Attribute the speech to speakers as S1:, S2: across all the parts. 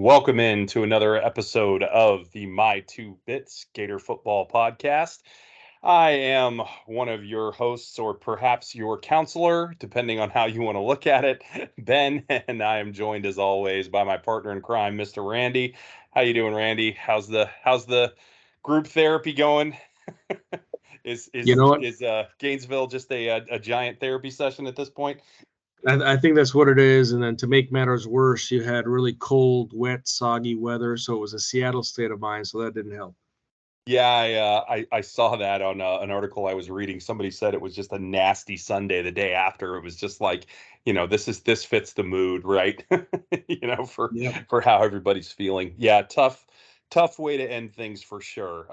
S1: welcome in to another episode of the My Two Bits Gator Football Podcast. I am one of your hosts, or perhaps your counselor, depending on how you want to look at it, Ben, and I am joined as always by my partner in crime, Mr. Randy. How you doing, Randy? How's the group therapy going? is
S2: You
S1: is
S2: know what?
S1: is Gainesville just a giant therapy session at this point?
S2: I think that's what it is. And then to make matters worse, you had really cold, wet, soggy weather. So it was a Seattle state of mind. So that didn't help.
S1: Yeah, I saw that on an article I was reading. Somebody said it was just a nasty Sunday the day after. It was just like, this fits the mood, right? For
S2: Yep.
S1: how everybody's feeling. Yeah, tough way to end things for sure.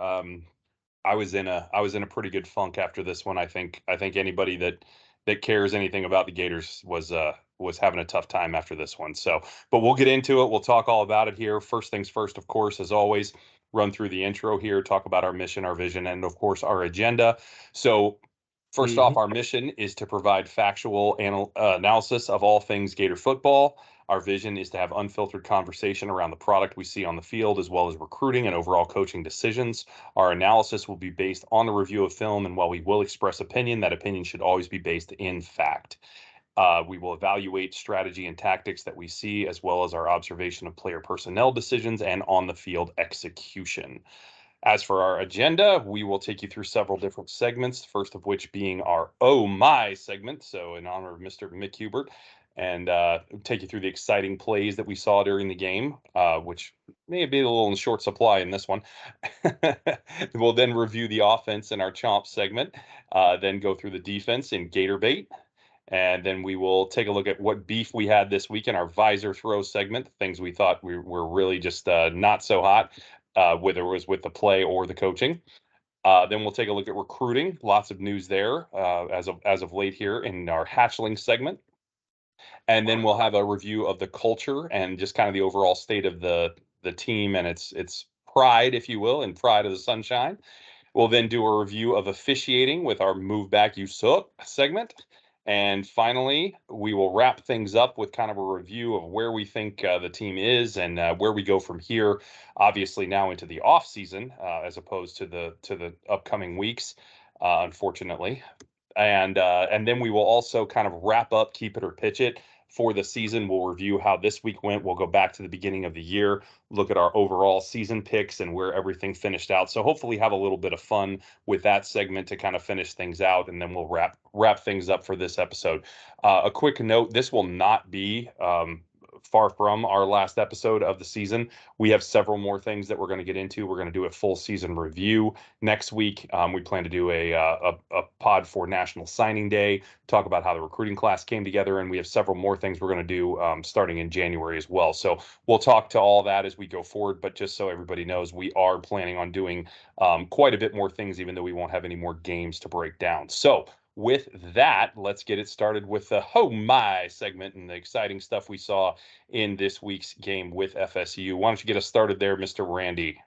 S1: I was in a pretty good funk after this one. I think anybody that cares anything about the Gators was having a tough time after this one. So, but we'll get into it. We'll talk all about it here. First things first, of course, as always, run through the intro here, talk about our mission, our vision, and of course our agenda. So, first off,
S2: Mhm.
S1: our mission is to provide factual analysis of all things Gator football. Our vision is to have unfiltered conversation around the product we see on the field, as well as recruiting and overall coaching decisions. Our analysis will be based on the review of film, and while we will express opinion, that opinion should always be based in fact. We will evaluate strategy and tactics that we see, as well as our observation of player personnel decisions and on the field execution. As for our agenda, we will take you through several different segments, first of which being our Oh My segment. So, in honor of Mr. Mick Hubert, and take you through the exciting plays that we saw during the game, which may be a little in short supply in this one. We'll then review the offense in our Chomp segment, then go through the defense in Gator Bait. And then we will take a look at what beef we had this week in our visor throw segment, things we thought were really just not so hot, whether it was with the play or the coaching. Then we'll take a look at recruiting. Lots of news there as of late here in our hatchling segment. And then we'll have a review of the culture and just kind of the overall state of the team and its pride, if you will, and pride of the sunshine. We'll then do a review of officiating with our Move Back You Suck segment. And finally, we will wrap things up with kind of a review of where we think the team is and where we go from here. Obviously, now into the off season as opposed to the upcoming weeks, unfortunately. And then we will also kind of wrap up, keep it or pitch it for the season. We'll review how this week went. We'll go back to the beginning of the year, look at our overall season picks and where everything finished out. So hopefully have a little bit of fun with that segment to kind of finish things out, and then we'll wrap things up for this episode. A quick note: this will not be far from our last episode of the season. We have several more things that we're going to get into. We're going to do a full season review next week. We plan to do a pod for National Signing Day, talk about how the recruiting class came together, and we have several more things we're going to do starting in January as well. So we'll talk to all that as we go forward, but just so everybody knows, we are planning on doing quite a bit more things, even though we won't have any more games to break down. So with that, let's get it started with the Oh My segment and the exciting stuff we saw in this week's game with FSU. Why don't you get us started there, Mr. Randy?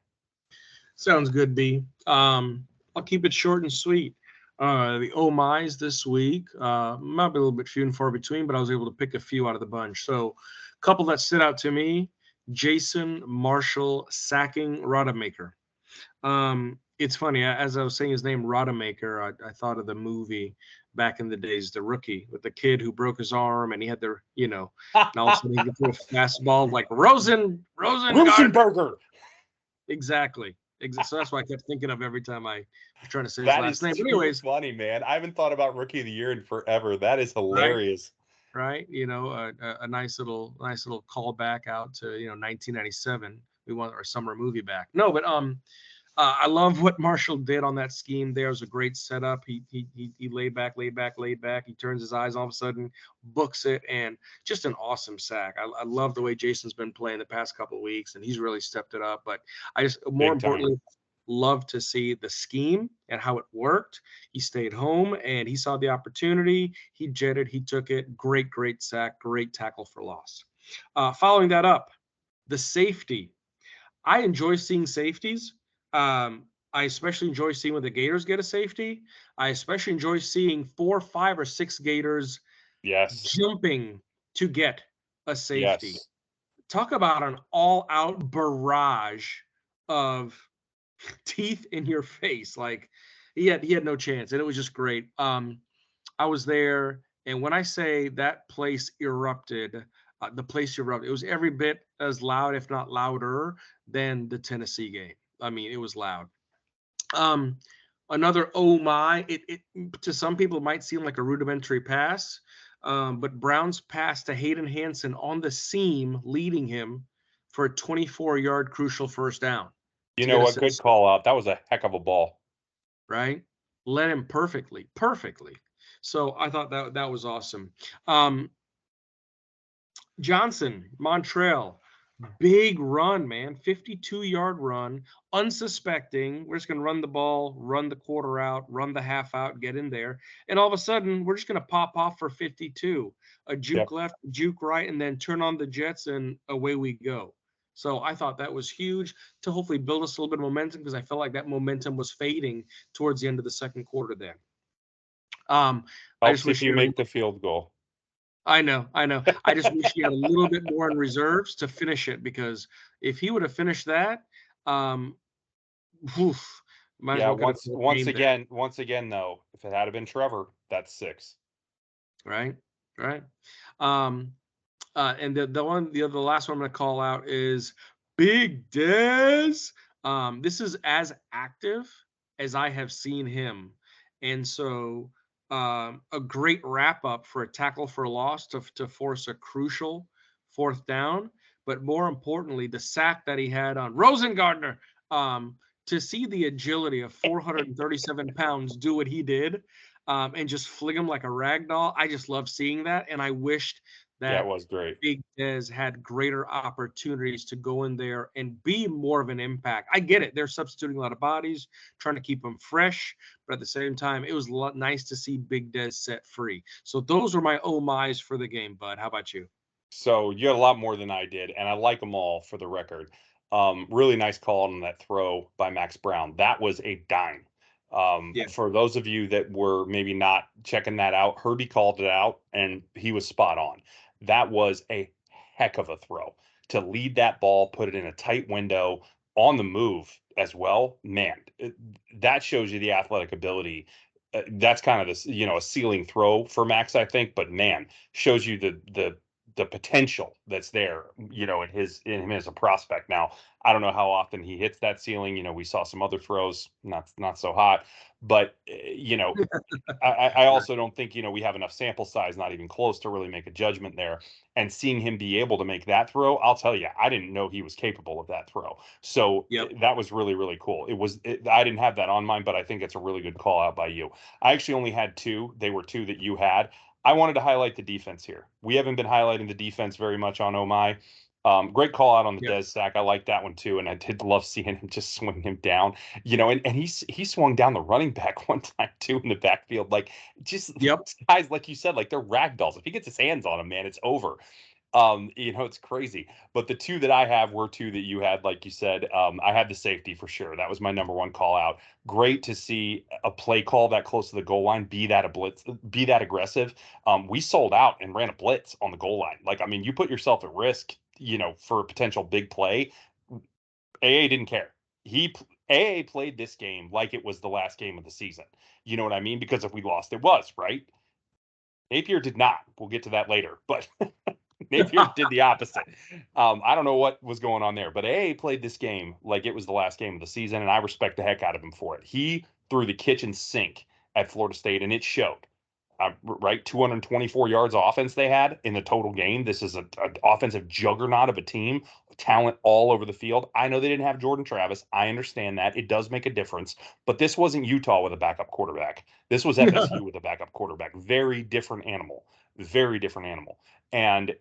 S2: Sounds good, B. I'll keep it short and sweet. The oh my's this week might be a little bit few and far between, but I was able to pick a few out of the bunch. So, a couple that stood out to me: Jason Marshall sacking Rodemaker. It's funny, as I was saying his name, Rodemaker, I thought of the movie back in the days, The Rookie, with the kid who broke his arm and he had and all of a sudden he could throw a fastball like Rosen Gardner.
S1: Rosenberger.
S2: Exactly. So that's what I kept thinking of every time I was trying to say his
S1: That
S2: last
S1: is
S2: name. But
S1: too
S2: anyways,
S1: funny, man. I haven't thought about Rookie of the Year in forever. That is
S2: right,
S1: hilarious.
S2: right. A nice little callback out to 1997. We want our summer movie back. No, but I love what Marshall did on that scheme. There was a great setup. He laid back, laid back, laid back. He turns his eyes, all of a sudden books it, and just an awesome sack. I love the way Jason's been playing the past couple of weeks, and he's really stepped it up. But I just more
S1: Big time.
S2: importantly love to see the scheme and how it worked. He stayed home and he saw the opportunity. He jetted, he took it. Great sack, great tackle for loss. Following that up, the safety. I enjoy seeing safeties. I especially enjoy seeing when the Gators get a safety. I especially enjoy seeing 4, 5, or 6 Gators
S1: Yes.
S2: jumping to get a safety.
S1: Yes.
S2: talk about an all-out barrage of teeth in your face. Like he had no chance, and it was just great. I was there, and when I say that place erupted, the place erupted. It was every bit as loud, if not louder, than the Tennessee game. I mean, it was loud. Um, Another oh my, it to some people it might seem like a rudimentary pass, but Brown's pass to Hayden Hansen on the seam, leading him for a 24-yard crucial first down
S1: You
S2: to
S1: know
S2: get us
S1: what?
S2: in the
S1: Good call out. That was a heck of a ball.
S2: right. Led him perfectly, perfectly. So I thought that was awesome. Um, Johnson, Montreal, big run, man. 52-yard run, unsuspecting. We're just going to run the ball, run the quarter out, run the half out, get in there. And all of a sudden, we're just going to pop off for 52. A juke
S1: Yep.
S2: left, juke right, and then turn on the jets, and away we go. So I thought that was huge to hopefully build us a little bit of momentum because I felt like that momentum was fading towards the end of the second quarter then. I just
S1: Helps if
S2: wish
S1: you
S2: you had
S1: make the field goal.
S2: I know, I know. I just wish he had a little bit more in reserves to finish it because if he would have finished that, um, oof, might as
S1: Yeah,
S2: well could have
S1: once
S2: been a
S1: once
S2: game there,
S1: again, once again though, if it had been Trevor, that's 6.
S2: right? Right. Um, and the last one I'm going to call out is Big Dez. This is as active as I have seen him, and so a great wrap up for a tackle for a loss to force a crucial fourth down. But more importantly, the sack that he had on Rosengardner. To see the agility of 437 pounds do what he did, and just fling him like a rag doll. I just love seeing that, and I wished
S1: Yeah, it
S2: that
S1: was great.
S2: Big Dez had greater opportunities to go in there and be more of an impact. I get it. They're substituting a lot of bodies, trying to keep them fresh, but at the same time, it was nice to see Big Dez set free. So those were my oh my's for the game, bud. How about you?
S1: So you had a lot more than I did, and I like them all for the record. Really nice call on that throw by Max Brown. That was a dime.
S2: Yeah.
S1: For those of you that were maybe not checking that out, Herbie called it out, and he was spot on. That was a heck of a throw to lead that ball, put it in a tight window on the move as well. Man, that shows you the athletic ability. That's kind of this, a ceiling throw for Max, I think. But man, shows you the potential that's there, in him as a prospect. Now, I don't know how often he hits that ceiling. We saw some other throws, not so hot, but I
S2: Right.
S1: also don't think we have enough sample size, not even close, to really make a judgment there. And seeing him be able to make that throw, I'll tell you, I didn't know he was capable of that throw. So
S2: Yep.
S1: that was really really cool. I didn't have that on mine, but I think it's a really good call out by you. I actually only had two. They were two that you had. I wanted to highlight the defense here. We haven't been highlighting the defense very much on Oh My. Great call out on the
S2: Yep.
S1: Des sack. I like that one too, and I did love seeing him just swing him down. And he swung down the running back one time too in the backfield. Like, just
S2: Yep.
S1: guys, like you said, like they're rag dolls. If he gets his hands on him, man, it's over. It's crazy. But the two that I have were two that you had, like you said. I had the safety for sure. That was my number one call out. Great to see a play call that close to the goal line be that a blitz, be that aggressive. We sold out and ran a blitz on the goal line. Like, I mean, you put yourself at risk, for a potential big play. AA didn't care. AA played this game like it was the last game of the season. You know what I mean? Because if we lost, it was, right? Napier did not. We'll get to that later, but Napier did the opposite. I don't know what was going on there, but AA played this game like it was the last game of the season, and I respect the heck out of him for it. He threw the kitchen sink at Florida State, and it showed. Right, 224 yards offense they had in the total game. This is an offensive juggernaut of a team, talent all over the field. I know they didn't have Jordan Travis. I understand that. It does make a difference, but this wasn't Utah with a backup quarterback. This was FSU with a backup quarterback. Very different animal. Very different animal. And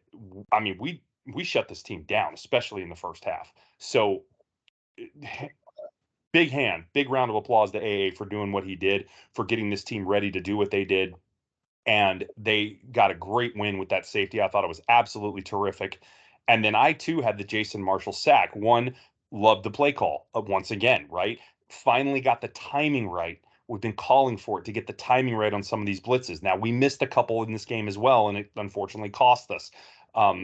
S1: I mean, we shut this team down, especially in the first half. So big round of applause to AA for doing what he did, for getting this team ready to do what they did. And they got a great win with that safety. I thought it was absolutely terrific. And then I too had the Jason Marshall sack. One, loved the play call once again, right? Finally got the timing right. We've been calling for it to get the timing right on some of these blitzes. Now, we missed a couple in this game as well, and it unfortunately cost us.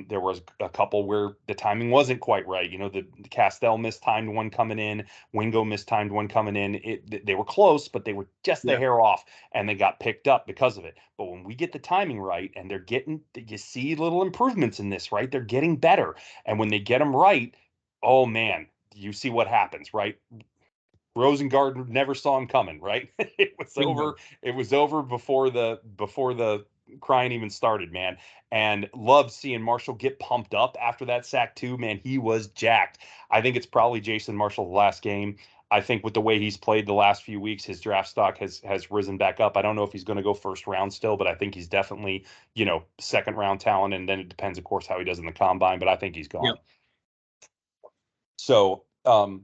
S1: There was a couple where the timing wasn't quite right. The Castell mistimed one coming in, Wingo mistimed one coming in. They were close, but they were just the
S2: Yeah.
S1: hair off, and they got picked up because of it. But when we get the timing right, and you see little improvements in this, right? They're getting better, and when they get them right, oh man, you see what happens, right? Rosengard never saw him coming, right? It was over.
S2: Bingo.
S1: It was over before the crying even started, man. And loved seeing Marshall get pumped up after that sack too, man. He was jacked. I think it's probably Jason Marshall's last game. I think with the way he's played the last few weeks, his draft stock has risen back up. I don't know if he's going to go first round still, but I think he's definitely, second round talent. And then it depends, of course, how he does in the combine. But I think he's
S2: Yep.
S1: gone. So,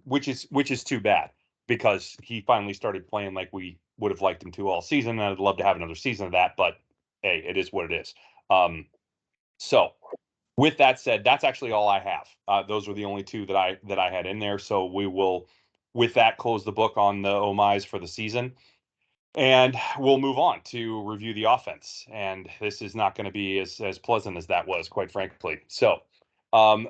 S1: which is too bad because he finally started playing like we would have liked him to all season. And I'd love to have another season of that, but hey, it is what it is. So with that said, that's actually all I have. Those were the only two that I had in there. So we will, with that, close the book on the Omais for the season. And we'll move on to review the offense. And this is not going to be as pleasant as that was, quite frankly. So, um,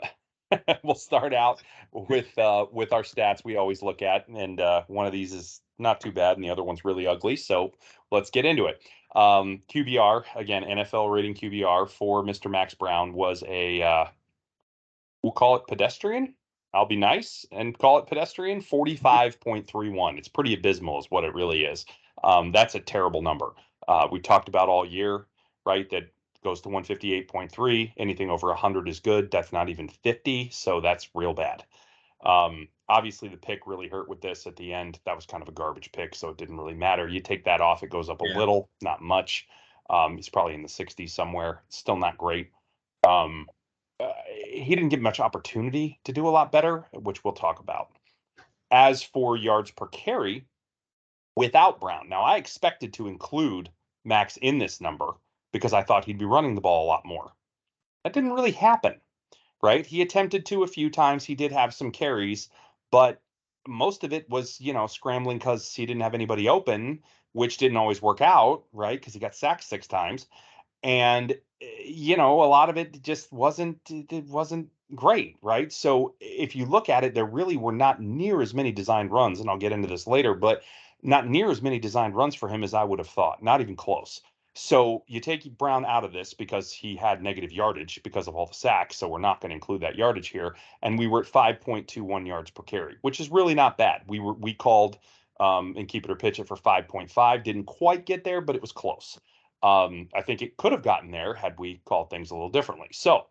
S1: we'll start out with our stats we always look at, and one of these is not too bad, and the other one's really ugly. So let's get into it. QBR again, NFL rating QBR for Mr. Max Brown was we'll call it pedestrian. I'll be nice and call it pedestrian. 45.31. It's pretty abysmal, is what it really is. That's a terrible number. We talked about all year, right? That goes to 158.3. Anything over 100 is good. That's not even 50, so that's real bad. Obviously, the pick really hurt with this at the end. That was kind of a garbage pick, so it didn't really matter. You take that off, it goes up a
S2: Yeah.
S1: little, not much. He's probably in the 60s somewhere. Still not great. He didn't get much opportunity to do a lot better, which we'll talk about. As for yards per carry, without Brown, now I expected to include Max in this number because I thought he'd be running the ball a lot more. That didn't really happen, right? He attempted to a few times. He did have some carries, but most of it was, scrambling because he didn't have anybody open, which didn't always work out, right? Because he got sacked 6 times. And a lot of it just wasn't great, right? So if you look at it, there really were not near as many designed runs, and I'll get into this later, but not near as many designed runs for him as I would have thought, not even close. So you take Brown out of this because he had negative yardage because of all the sacks, so we're not going to include that yardage here, and we were at 5.21 yards per carry, which is really not bad. We called and keep it or pitch it for 5.5, didn't quite get there, but it was close. I think it could have gotten there had we called things a little differently. So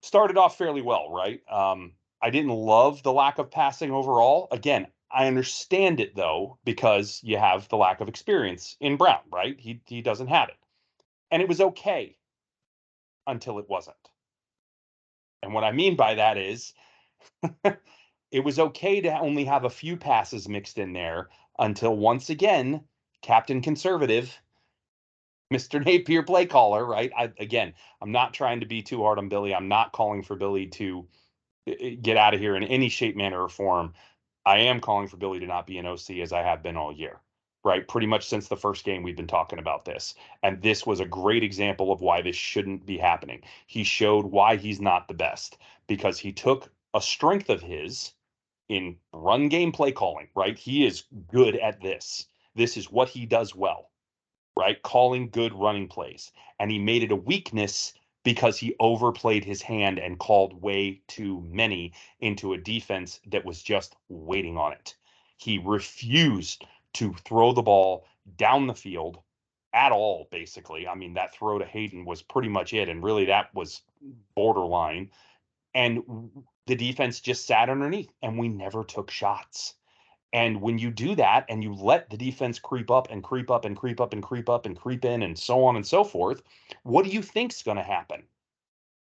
S1: started off fairly well, right? I didn't love the lack of passing overall. Again, I understand it though, because you have the lack of experience in Brown, right? He doesn't have it. And it was okay until it wasn't. And what I mean by that is it was okay to only have a few passes mixed in there until once again, Captain Conservative Mr. Napier play caller, right? I'm not trying to be too hard on Billy. I'm not calling for Billy to get out of here in any shape, manner, or form. I am calling for Billy to not be an OC as I have been all year, right? Pretty much since the first game, we've been talking about this. And this was a great example of why this shouldn't be happening. He showed why he's not the best because he took a strength of his in run game play calling, right? He is good at this. This is what he does well, right? Calling good running plays. And he made it a weakness because he overplayed his hand and called way too many into a defense that was just waiting on it. He refused to throw the ball down the field at all, basically. I mean, that throw to Hayden was pretty much it. And really, that was borderline. And the defense just sat underneath, and we never took shots. And when you do that and you let the defense creep up and creep up and creep up and creep up and creep in and so on and so forth, what do you think's going to happen?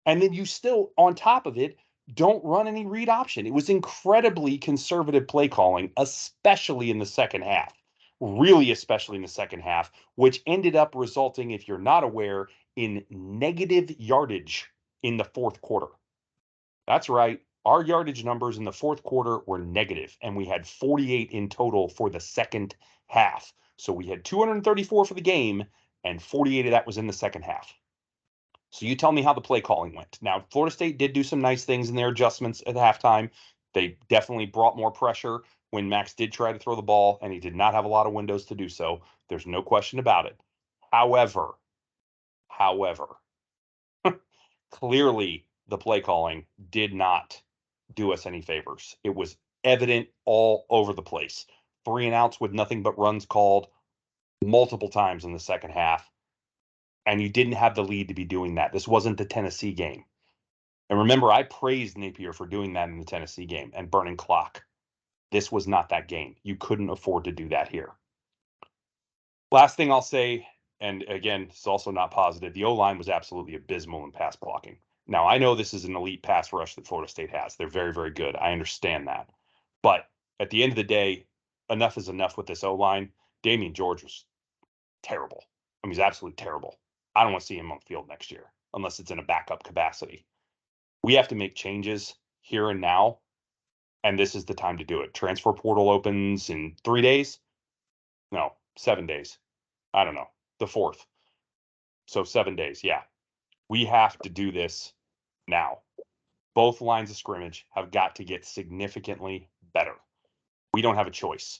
S1: And then you still, on top of it, don't run any read option. It was incredibly conservative play calling, especially in the second half, really, especially in the second half, which ended up resulting, if you're not aware, in negative yardage in the fourth quarter. That's right. Our yardage numbers in the fourth quarter were negative, and we had 48 in total for the second half. So we had 234 for the game, and 48 of that was in the second half. So you tell me how the play calling went. Now, Florida State did do some nice things in their adjustments at halftime. They definitely brought more pressure when Max did try to throw the ball, and he did not have a lot of windows to do so. There's no question about it. However, clearly the play calling did not do us any favors. It was evident all over the place. 3-and-outs with nothing but runs called multiple times in the second half. And you didn't have the lead to be doing that. This wasn't the Tennessee game. And remember, I praised Napier for doing that in the Tennessee game and burning clock. This was not that game. You couldn't afford to do that here. Last thing I'll say, and again, it's also not positive, the O-line was absolutely abysmal in pass blocking. Now, I know this is an elite pass rush that Florida State has. They're very, very good. I understand that. But at the end of the day, enough is enough with this O-line. Damian George was terrible. I mean, he's absolutely terrible. I don't want to see him on the field next year unless it's in a backup capacity. We have to make changes here and now, and this is the time to do it. Transfer portal opens in 3 days? No, 7 days. I don't know. The 4th. So 7 days, yeah. We have to do this now. Both lines of scrimmage have got to get significantly better. We don't have a choice.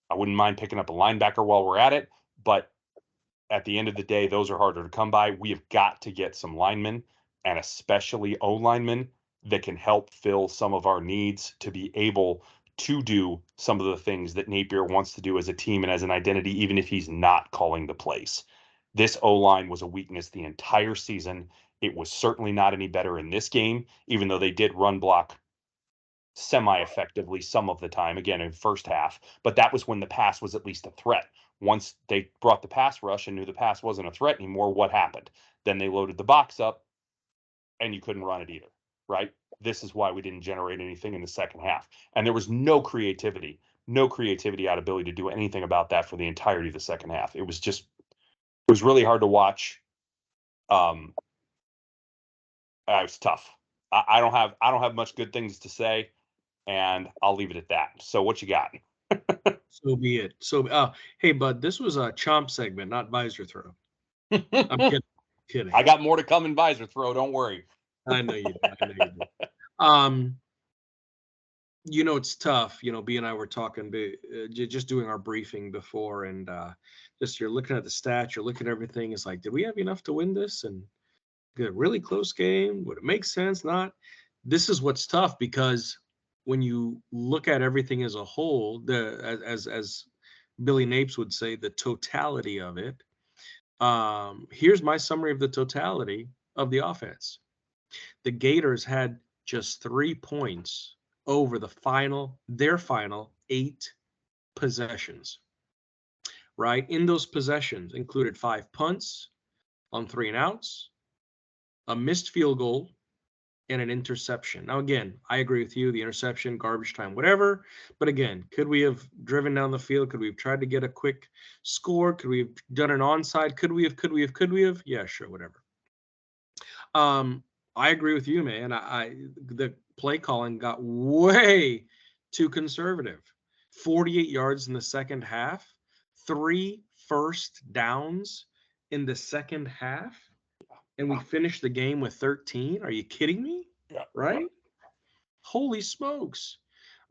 S1: I wouldn't mind picking up a linebacker while we're at it, but at the end of the day, those are harder to come by. We have got to get some linemen, and especially O-linemen, that can help fill some of our needs to be able to do some of the things that Napier wants to do as a team and as an identity, even if he's not calling the plays. This O-line was a weakness the entire season. It was certainly not any better in this game, even though they did run block semi-effectively some of the time, again, in first half. But that was when the pass was at least a threat. Once they brought the pass rush and knew the pass wasn't a threat anymore, what happened? Then they loaded the box up, and you couldn't run it either, right? This is why we didn't generate anything in the second half. And there was no creativity out ability to do anything about that for the entirety of the second half. It was really hard to watch. It was tough. I don't have much good things to say, and I'll leave it at that. So what you got?
S2: So be it. So, hey, bud, this was a chomp segment, not visor throw. I'm kidding.
S1: I got more to come in visor throw. Don't worry.
S2: I know you do. It's tough. B and I were talking, just doing our briefing before, and just you're looking at the stats, you're looking at everything. It's like, did we have enough to win this? And a really close game. Would it make sense? Not. This is what's tough, because when you look at everything as a whole, as Billy Napes would say, the totality of it. Here's my summary of the totality of the offense. The Gators had just 3 points over their final 8 possessions. Right? In those possessions included 5 punts on 3-and-outs, a missed field goal, and an interception. Now, again, I agree with you. The interception, garbage time, whatever. But again, could we have driven down the field? Could we have tried to get a quick score? Could we have done an onside? Could we have? Yeah, sure, whatever. I agree with you, man. The play calling got way too conservative. 48 yards in the second half, 3 first downs in the second half. And we finished the game with 13. Are you kidding me?
S1: Yeah.
S2: Right? Holy smokes.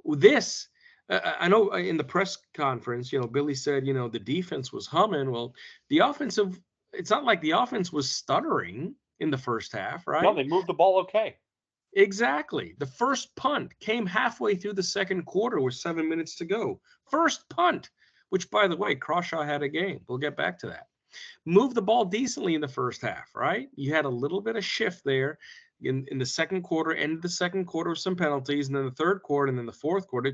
S2: This, I know in the press conference, Billy said, the defense was humming. Well, it's not like the offense was stuttering in the first half, right?
S1: No, they moved the ball okay.
S2: Exactly. The first punt came halfway through the second quarter with 7 minutes to go. First punt, which, by the way, Crawshaw had a game. We'll get back to that. Moved the ball decently in the first half, right? You had a little bit of shift there in the second quarter, ended the second quarter with some penalties, and then the third quarter, and then the fourth quarter, it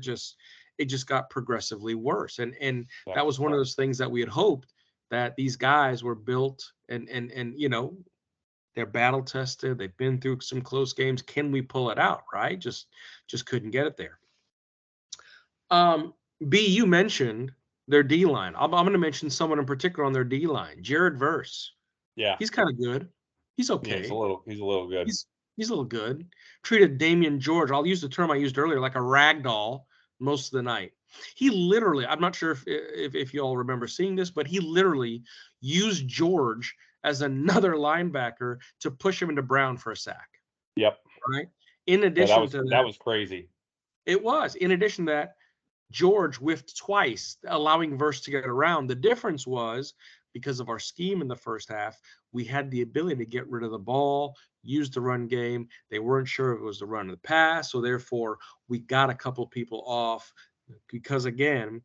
S2: just got progressively worse. And that was one of those things that we had hoped, that these guys were built and they're battle tested. They've been through some close games. Can we pull it out, right? Just couldn't get it there. B, you mentioned their D-line. I'm going to mention someone in particular on their D-line, Jared Verse.
S1: Yeah.
S2: He's kind of good. He's okay.
S1: Yeah, he's a little good.
S2: He's a little good. Treated Damian George, I'll use the term I used earlier, like a rag doll most of the night. He literally, I'm not sure if you all remember seeing this, but he literally used George as another linebacker to push him into Brown for a sack,
S1: Yep.
S2: right? In
S1: Yeah,
S2: addition to
S1: that
S2: that,
S1: was crazy.
S2: it was. In addition to that, George whiffed twice, allowing Verse to get around. The difference was because of our scheme in the first half, we had the ability to get rid of the ball, use the run game. They weren't sure if it was the run or the pass, so therefore we got a couple people off because, again,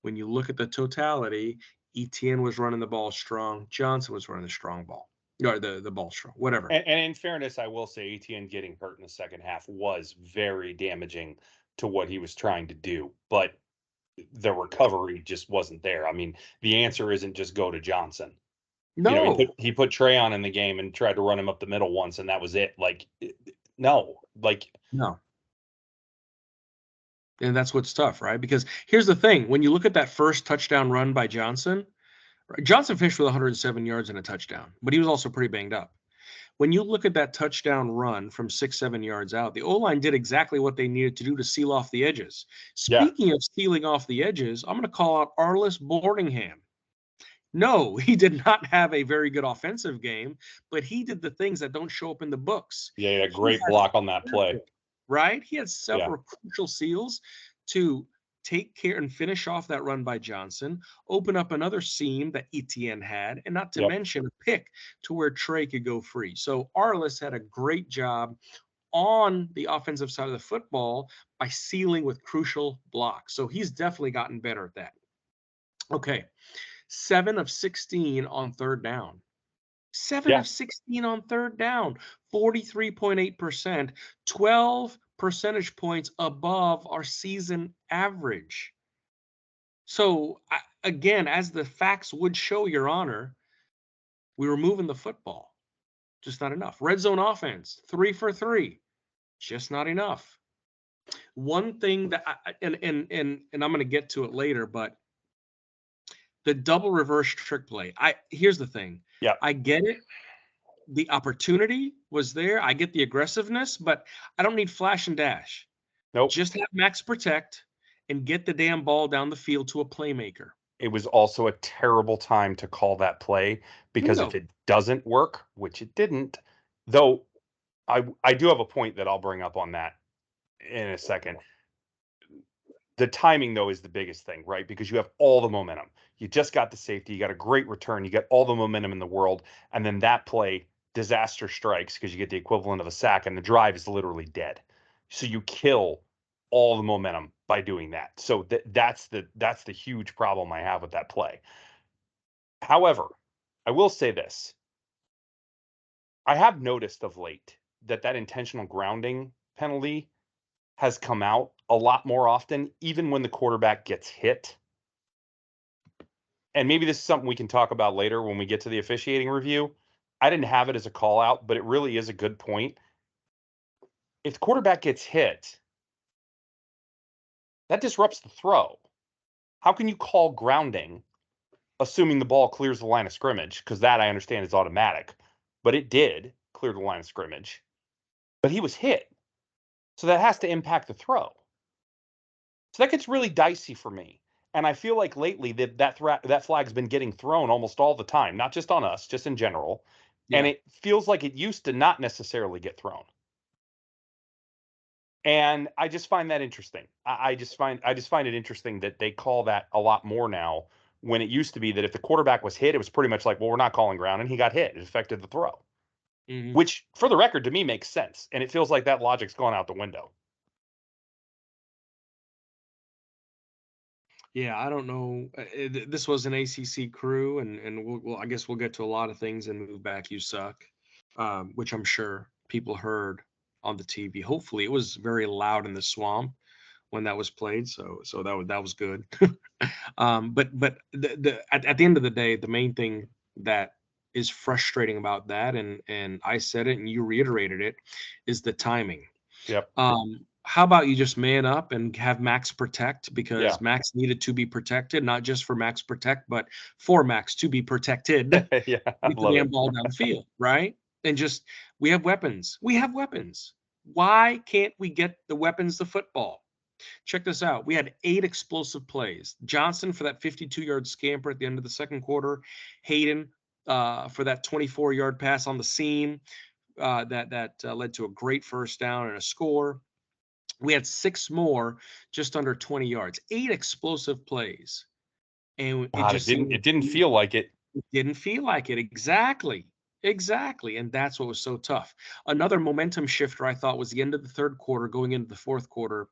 S2: when you look at the totality, Etienne was running the ball strong, Johnson was running the strong ball, or the ball strong, whatever.
S1: And in fairness, I will say Etienne getting hurt in the second half was very damaging to what he was trying to do, but the recovery just wasn't there. I mean, the answer isn't just go to Johnson.
S2: No,
S1: He put Trayon in the game and tried to run him up the middle once, and that was it. Like, no, like,
S2: no. And that's what's tough, right? Because here's the thing. When you look at that first touchdown run by Johnson, right, Johnson finished with 107 yards and a touchdown, but he was also pretty banged up. When you look at that touchdown run from 6, 7 yards out, the O-line did exactly what they needed to do to seal off the edges.
S1: yeah,
S2: Speaking of sealing off the edges, I'm going to call out Arliss Boardingham. No, he did not have a very good offensive game, but he did the things that don't show up in the books.
S1: yeah, he had a
S2: He
S1: great
S2: had
S1: block on that play.
S2: right? He had
S1: Yeah,
S2: several crucial seals to take care and finish off that run by Johnson, open up another seam that Etienne had, and not to
S1: yep.
S2: mention a pick to where Trey could go free. So Arliss had a great job on the offensive side of the football by sealing with crucial blocks. So he's definitely gotten better at that. Okay. 7 of 16 on third down. 7
S1: Yeah,
S2: of 16 on third down, 43.8%, 12 percentage points above our season average. So, again, as the facts would show, Your Honor, we were moving the football, just not enough. Red zone offense, 3 for 3, just not enough. One thing that, and I'm going to get to it later, but the double reverse trick play. Here's the thing.
S1: yeah.
S2: I get it. The opportunity was there. I get the aggressiveness, but I don't need flash and dash.
S1: Nope.
S2: Just have Max protect and get the damn ball down the field to a playmaker.
S1: It was also a terrible time to call that play because if
S2: Bingo.
S1: it doesn't work, which it didn't, though I do have a point that I'll bring up on that in a second. The timing, though, is the biggest thing, right? Because you have all the momentum. You just got the safety. You got a great return. You get all the momentum in the world. And then that play, disaster strikes because you get the equivalent of a sack, and the drive is literally dead. So you kill all the momentum by doing that. So that's the huge problem I have with that play. However, I will say this. I have noticed of late that intentional grounding penalty has come out a lot more often, even when the quarterback gets hit. And maybe this is something we can talk about later when we get to the officiating review. I didn't have it as a call out, but it really is a good point. If the quarterback gets hit, that disrupts the throw. How can you call grounding, assuming the ball clears the line of scrimmage? Because that I understand is automatic, but it did clear the line of scrimmage. But he was hit. So that has to impact the throw. So that gets really dicey for me. And I feel like lately that flag's been getting thrown almost all the time, not just on us, just in general. And
S2: Yeah.
S1: it feels like it used to not necessarily get thrown. And I just find that interesting. I just find it interesting that they call that a lot more now, when it used to be that if the quarterback was hit, it was pretty much like, well, we're not calling ground, and he got hit. It affected the throw.
S2: Mm-hmm.
S1: Which, for the record, to me makes sense. And it feels like that logic's gone out the window.
S2: Yeah, I don't know. This was an ACC crew, and I guess we'll get to a lot of things and move back. You suck, which I'm sure people heard on the TV. Hopefully, it was very loud in the swamp when that was played. So that was good. But at the end of the day, the main thing that is frustrating about that, and I said it and you reiterated it, is the timing.
S1: Yep.
S2: How about you just man up and have Max protect,
S1: Yeah.
S2: because Max needed to be protected, not just for Max protect, but for Max to be protected.
S1: Yeah. I
S2: Get the
S1: love
S2: damn
S1: it.
S2: ball down the field, right? And just, we have weapons. We have weapons. Why can't we get the weapons to football? Check this out. We had 8 explosive plays. Johnson for that 52-yard scamper at the end of the second quarter. Hayden for that 24-yard pass on the seam that led to a great first down and a score. We had 6 more just under 20 yards, 8 explosive plays. And it
S1: God,
S2: just seemed
S1: it didn't feel like it.
S2: it didn't feel like it. Exactly. Exactly. And that's what was so tough. Another momentum shifter I thought was the end of the third quarter going into the fourth quarter.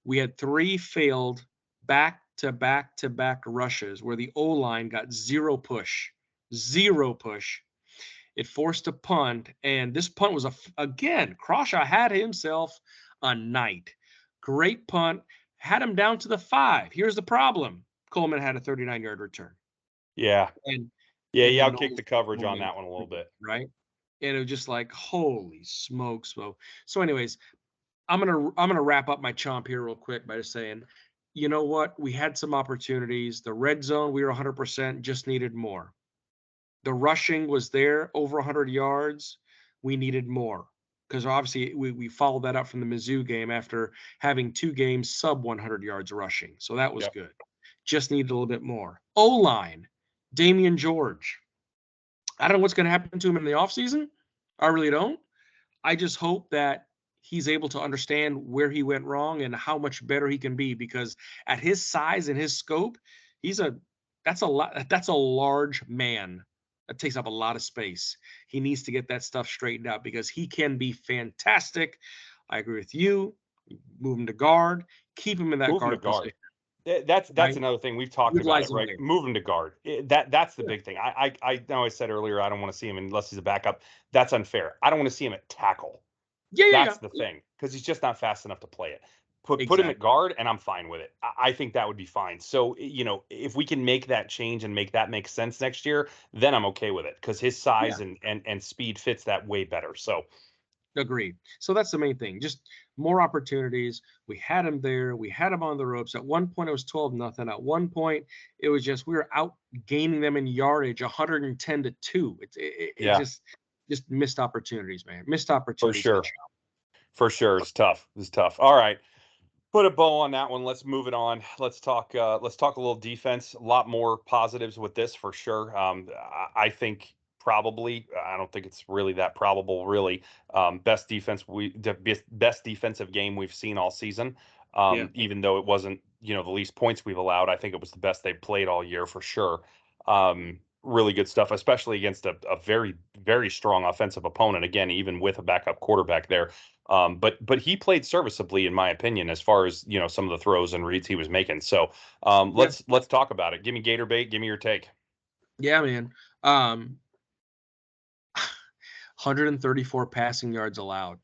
S2: We had 3 failed back-to-back-to-back rushes where the O-line got zero push. It forced a punt, and this punt was again, Crawshaw had himself a night. Great punt, had him down to the 5. Here's the problem. Coleman had a 39-yard return.
S1: Yeah.
S2: And
S1: Yeah,
S2: the
S1: y'all kicked
S2: noise
S1: the coverage on
S2: going
S1: that one a little bit.
S2: right? And it was just like, holy smokes, Mo. So, anyways, I'm gonna wrap up my chomp here real quick by just saying, you know what? We had some opportunities. The red zone, we were 100%, just needed more. The rushing was there, over 100 yards. We needed more because obviously we followed that up from the Mizzou game after having 2 games sub 100 yards rushing. So that was
S1: Yep.
S2: good. Just needed a little bit more. O-line, Damian George. I don't know what's going to happen to him in the offseason. I really don't. I just hope that he's able to understand where he went wrong and how much better he can be because at his size and his scope, that's a large man. That takes up a lot of space. He needs to get that stuff straightened out because he can be fantastic. I agree with you. Move him to guard, keep him in that
S1: Move him to
S2: guard position,
S1: guard. That's
S2: right?
S1: another thing we've talked about
S2: Utilize
S1: it,
S2: him
S1: right?
S2: there.
S1: Move him to guard. That's the
S2: Yeah.
S1: big thing. I know I said earlier I don't want to see him unless he's a backup. That's unfair. I don't want to see him at tackle.
S2: Yeah, yeah,
S1: That's
S2: yeah.
S1: the
S2: Yeah.
S1: thing because he's just not fast enough to play it. Put him at
S2: Exactly.
S1: guard, and I'm fine with it. I think that would be fine. So if we can make that change and make that make sense next year, then I'm okay with it because his
S2: Yeah.
S1: size and speed fits that way better. So
S2: Agreed. So that's the main thing. Just more opportunities. We had him there. We had him on the ropes. At one point, it was 12-0. At one point, it was just we were out gaining them in yardage, 110-2. It
S1: yeah,
S2: just missed opportunities, man. Missed
S1: for
S2: opportunities in the
S1: sure,
S2: shop.
S1: for sure, it's tough. It's tough. All right. Put a bow on that one. Let's move it on. Let's talk a little defense. A lot more positives with this for sure. I think probably I don't think it's really that probable really. Best defense the best defensive game we've seen all season.
S2: Yeah.
S1: Even though it wasn't, the least points we've allowed, I think it was the best they've played all year for sure. Really good stuff, especially against a very, very strong offensive opponent. Again, even with a backup quarterback there. But he played serviceably, in my opinion, as far as some of the throws and reads he was making. So
S2: Yeah.
S1: let's talk about it. Give me Gator bait. Give me your take.
S2: Yeah, man. 134 passing yards allowed,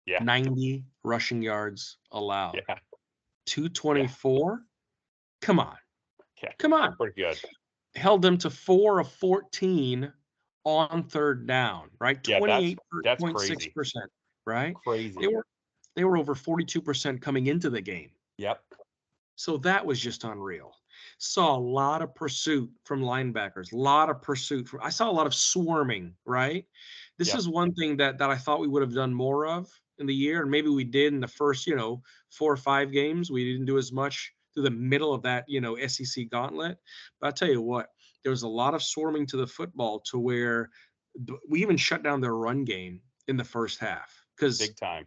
S1: Yeah,
S2: 90 rushing yards allowed,
S1: yeah, yeah,
S2: 224. Come on.
S1: yeah.
S2: Come on.
S1: Pretty good.
S2: Held them to 4 of 14 on third down, right?
S1: Yeah, that's crazy.
S2: 28.6%, right? They
S1: Crazy.
S2: were they were over 42% coming into the game.
S1: Yep.
S2: So that was just unreal. Saw a lot of pursuit from linebackers, a lot of pursuit from I saw a lot of swarming, right? This
S1: Yep.
S2: is one thing that I thought we would have done more of in the year, and maybe we did in the first, 4 or 5 games. We didn't do as much through the middle of that, SEC gauntlet. But I'll tell you what, there was a lot of swarming to the football to where we even shut down their run game in the first half because
S1: Big time.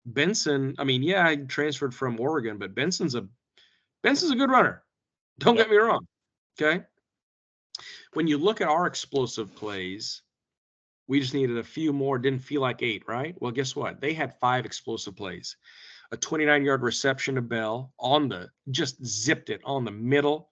S2: Benson, I mean, yeah, I transferred from Oregon, but Benson's a good runner. Don't
S1: Yep.
S2: get me wrong. Okay. When you look at our explosive plays, we just needed a few more. Didn't feel like 8, right? Well, guess what? They had 5 explosive plays. A 29-yard reception to Bell just zipped it on the middle,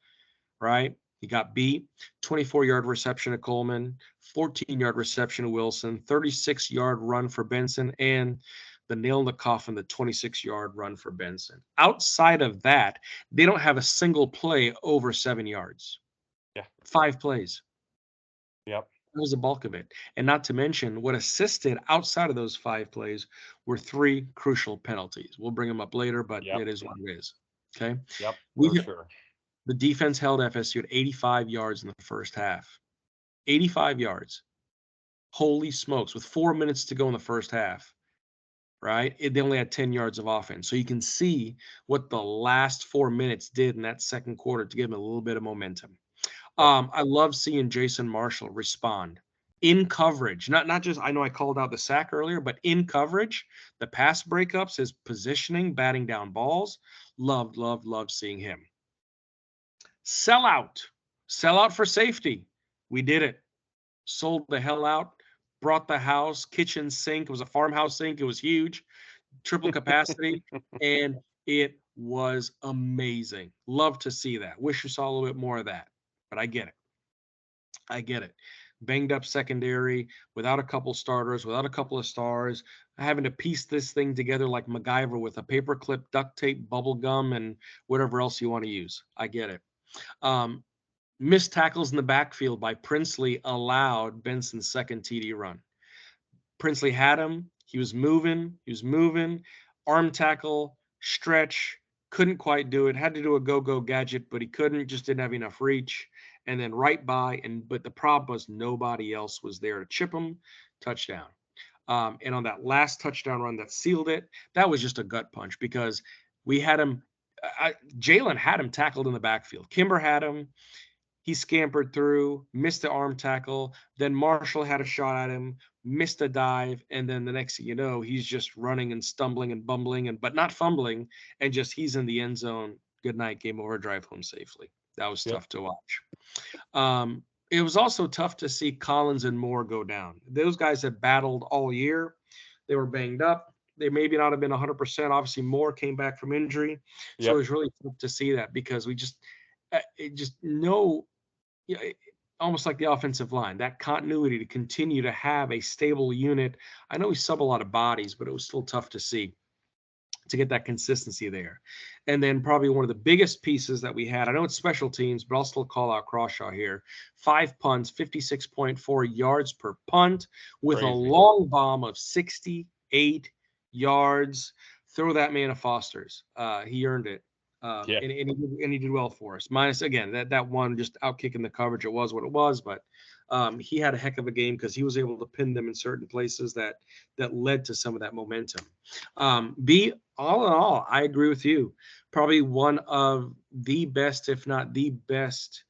S2: right? He got beat. 24-yard reception to Coleman, 14-yard reception to Wilson, 36-yard run for Benson, and the nail in the coffin, the 26-yard run for Benson. Outside of that, they don't have a single play over 7 yards.
S1: Yeah.
S2: 5 plays.
S1: Yep.
S2: That was the bulk of it. And not to mention what assisted outside of those 5 plays were 3 crucial penalties. We'll bring them up later, but
S1: Yep.
S2: it is what it is. Okay.
S1: Yep.
S2: We
S1: For sure.
S2: The defense held FSU at 85 yards in the first half. 85 yards. Holy smokes. With 4 minutes to go in the first half, right? They only had 10 yards of offense. So you can see what the last 4 minutes did in that second quarter to give them a little bit of momentum.
S1: Yep.
S2: I love seeing Jason Marshall respond in coverage. Not just, I know I called out the sack earlier, but in coverage, the pass breakups, his positioning, batting down balls. Loved seeing him. Sell out. Sell out for safety. We did it. Sold the hell out. Brought the house, kitchen sink. It was a farmhouse sink. It was huge, triple capacity, and it was amazing. Love to see that. Wish you saw a little bit more of that, but I get it. I get it. Banged up secondary, without a couple starters, without a couple of stars, having to piece this thing together like MacGyver with a paperclip, duct tape, bubble gum, and whatever else you want to use. I get it. Um, Missed tackles in the backfield by Princely allowed Benson's second TD run. Princely had him. He was moving. Arm tackle, stretch, couldn't quite do it. Had to do a go-go gadget, but he couldn't. Just didn't have enough reach. And then right by, but the problem was nobody else was there to chip him. Touchdown. And on that last touchdown run that sealed it, that was just a gut punch because we had him. Jalen had him tackled in the backfield. Kimber had him. He scampered through, missed the arm tackle. Then Marshall had a shot at him, missed a dive, and then the next thing you know, he's just running and stumbling and bumbling, but not fumbling, and just he's in the end zone. Good night, game over, drive home safely. That was
S1: Yep.
S2: tough to watch. It was also tough to see Collins and Moore go down. Those guys had battled all year. They were banged up. They maybe not have been 100%. Obviously, Moore came back from injury, so it
S1: Yep.
S2: was really tough to see that because we just no, almost like the offensive line, that continuity to continue to have a stable unit. I know we sub a lot of bodies, but it was still tough to see to get that consistency there. And then probably one of the biggest pieces that we had, I know it's special teams, but I'll still call out Crawshaw here. 5 punts, 56.4 yards per punt with
S1: Crazy.
S2: a long bomb of 68 yards. Throw that man a Foster's. He earned it.
S1: Yeah.
S2: And he did well for us. Minus, again, that one just out kicking the coverage. It was what it was, but he had a heck of a game because he was able to pin them in certain places that led to some of that momentum. All in all, I agree with you. Probably one of the best, if not the best,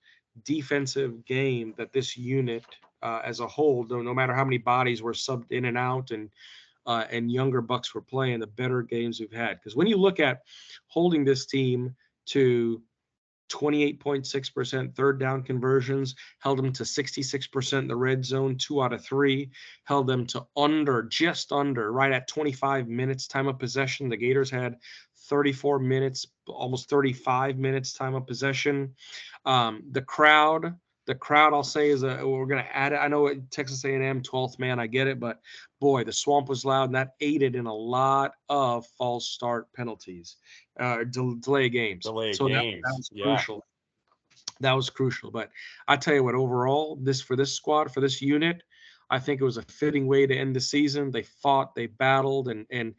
S2: defensive game that this unit as a whole, no matter how many bodies were subbed in and out and younger bucks were playing, the better games we've had. Because when you look at holding this team to 28.6% third down conversions, held them to 66% in the red zone, 2 out of 3, held them to just under, right at 25 minutes time of possession. The Gators had 34 minutes, almost 35 minutes time of possession. The crowd, I'll say, we're going to add it. I know Texas A&M 12th man, I get it, but boy, the swamp was loud, and that aided in a lot of false start penalties, delay games.
S1: Delay
S2: So that
S1: games.
S2: was crucial. That was crucial. But I tell you what, overall, for this squad, for this unit, I think it was a fitting way to end the season. They fought, they battled, and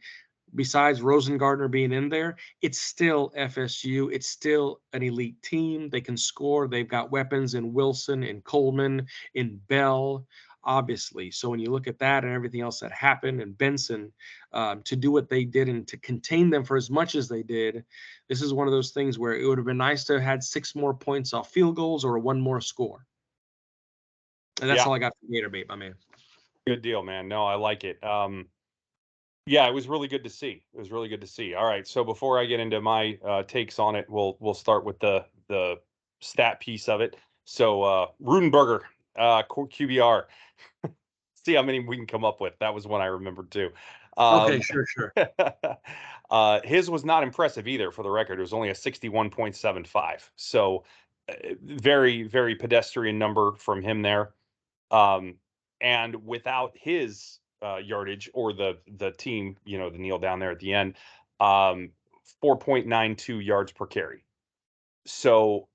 S2: besides Rosengardner being in there, it's still FSU. It's still an elite team. They can score. They've got weapons in Wilson, in Coleman, in Bell, obviously. So when you look at that and everything else that happened, and Benson, to do what they did and to contain them for as much as they did, this is one of those things where it would have been nice to have had 6 more points off field goals or 1 more score. And that's all I got for Gator Bait, my man.
S1: Good deal, man. No, I like it. Yeah, it was really good to see. It was really good to see. All right, so before I get into my takes on it, we'll start with the stat piece of it. So Rudenberger, QBR. See how many we can come up with. That was one I remembered too.
S2: Okay, sure.
S1: His was not impressive either, for the record. It was only a 61.75. So very, very pedestrian number from him there. And without his yardage or the team, the kneel down there at the end, 4.92 yards per carry. So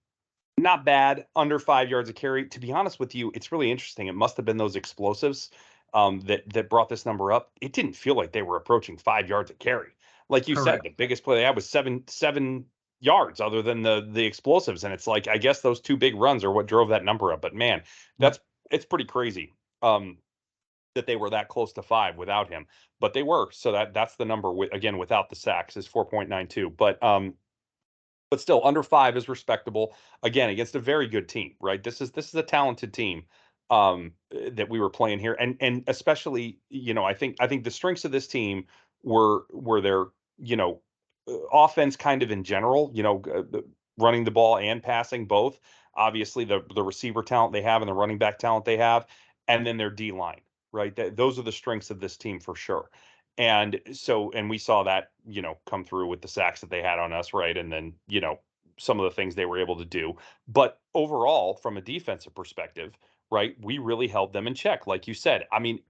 S1: not bad, under 5 yards a carry. To be honest with you, it's really interesting. It must have been those explosives that brought this number up. It didn't feel like they were approaching 5 yards a carry. Like you said, the biggest play they had was seven yards other than the explosives. And it's like, I guess those 2 big runs are what drove that number up. But man, it's pretty crazy that they were that close to 5 without him. But they were. So that's the number, again, without the sacks, is 4.92. But but still under 5 is respectable. Again, against a very good team, right? This is a talented team that we were playing here, and especially, I think the strengths of this team were their, offense kind of in general, running the ball and passing both. Obviously, the receiver talent they have and the running back talent they have, and then their D line, right? Those are the strengths of this team for sure. And we saw that, come through with the sacks that they had on us, right? And then, some of the things they were able to do. But overall, from a defensive perspective, right, we really held them in check. Like you said, I mean,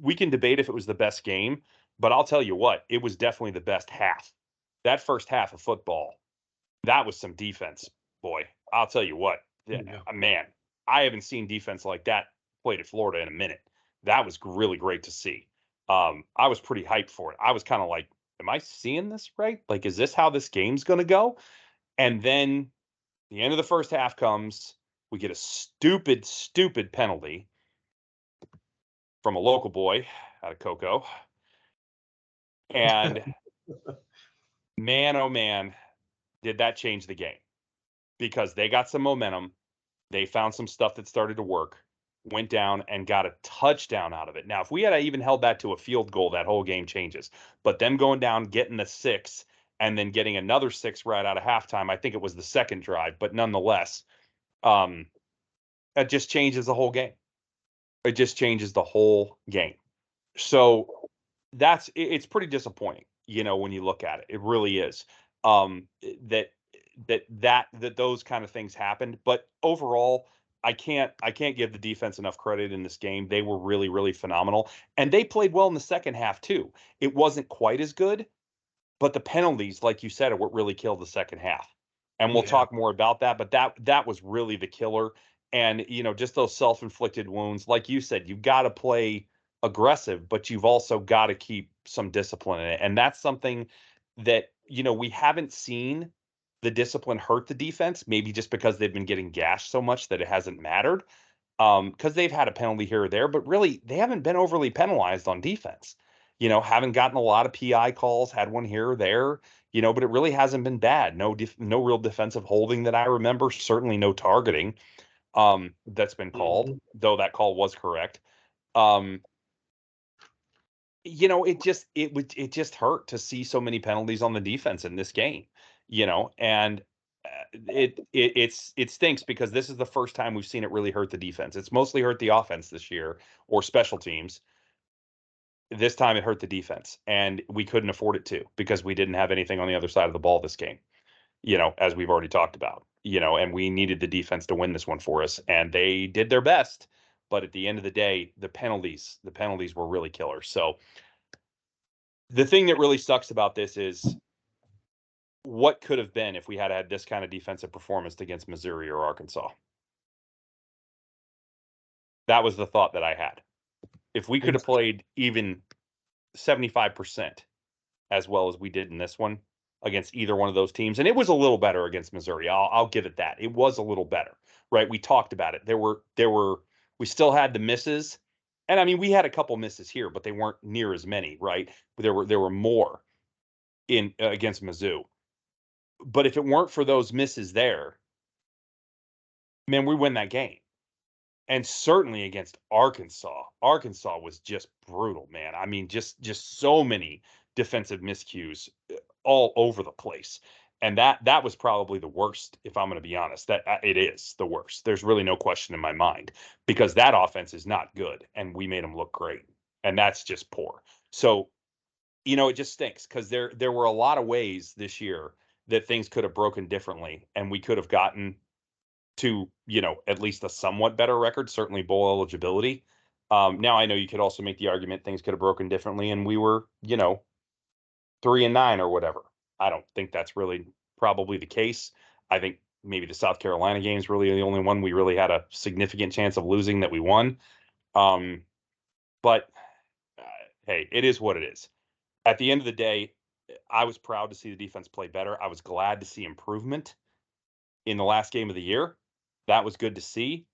S1: we can debate if it was the best game, but I'll tell you what, it was definitely the best half. That first half of football, that was some defense, boy. I'll tell you what,
S2: Yeah.
S1: man, I haven't seen defense like that played at Florida in a minute. That was really great to see. I was pretty hyped for it. I was kind of like, am I seeing this right? Like, is this how this game's going to go? And then the end of the first half comes. We get a stupid, stupid penalty from a local boy out of Cocoa. And man, oh man, did that change the game, because they got some momentum. They found some stuff that started to work, went down and got a touchdown out of it. Now, if we had even held that to a field goal, that whole game changes. But them going down, getting the 6, and then getting another 6 right out of halftime, I think it was the second drive, but nonetheless, um, that just changes the whole game. It just changes the whole game. So it's pretty disappointing, when you look at it. It really is. That those kind of things happened. But overall, I can't give the defense enough credit in this game. They were really, really phenomenal. And they played well in the second half too. It wasn't quite as good, but the penalties, like you said, are what really killed the second half. And we'll
S2: Yeah.
S1: talk more about that, but that was really the killer. And, just those self-inflicted wounds, like you said, you've got to play aggressive, but you've also got to keep some discipline in it. And that's something that, we haven't seen the discipline hurt the defense, maybe just because they've been getting gashed so much that it hasn't mattered. Because they've had a penalty here or there, but really they haven't been overly penalized on defense. Haven't gotten a lot of PI calls, had one here or there, but it really hasn't been bad. No real defensive holding that I remember. Certainly no targeting that's been called,
S2: Mhm.
S1: though that call was correct. Um, it just hurt to see so many penalties on the defense in this game, and it stinks, because this is the first time we've seen it really hurt the defense. It's mostly hurt the offense this year, or special teams. This time it hurt the defense, and we couldn't afford it to, because we didn't have anything on the other side of the ball this game, as we've already talked about, and we needed the defense to win this one for us, and they did their best. But at the end of the day, the penalties were really killer. So the thing that really sucks about this is what could have been if we had had this kind of defensive performance against Missouri or Arkansas. That was the thought that I had. If we could have
S2: Interesting.
S1: played even 75% as well as we did in this one against either one of those teams, and it was a little better against Missouri. I'll give it that. It was a little better, right? We talked about it. We still had the misses, and I mean we had a couple misses here, but they weren't near as many, right? There were more in against Mizzou. But if it weren't for those misses there, man, we win that game. And certainly against Arkansas. Arkansas was just brutal, man. I mean, just so many defensive miscues all over the place. And that was probably the worst, if I'm going to be honest. That it is the worst. There's really no question in my mind, because that offense is not good, and we made them look great, and that's just poor. So, it just stinks, because there were a lot of ways this year that things could have broken differently, and we could have gotten to, at least a somewhat better record, certainly bowl eligibility. Now I know you could also make the argument things could have broken differently, and we were, 3-9 or whatever. I don't think that's really probably the case. I think maybe the South Carolina game is really the only one we really had a significant chance of losing that we won. Um, but uh, hey, it is what it is. At the end of the day, I was proud to see the defense play better. I was glad to see improvement in the last game of the year. That was good to see.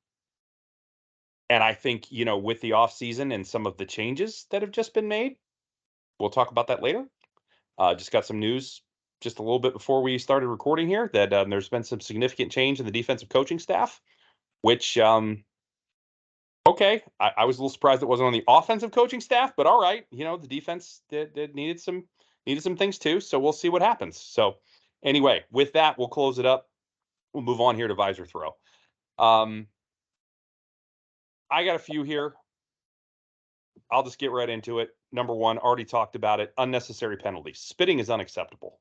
S1: And I think, with the offseason and some of the changes that have just been made, we'll talk about that later. Just got some news just a little bit before we started recording here that there's been some significant change in the defensive coaching staff, which okay, I was a little surprised it wasn't on the offensive coaching staff, but all right, the defense did needed some things too, so we'll see what happens. So anyway, with that, we'll close it up. We'll move on here to visor throw. I got a few here. I'll just get right into it. Number one, already talked about it. Unnecessary penalties. Spitting is unacceptable.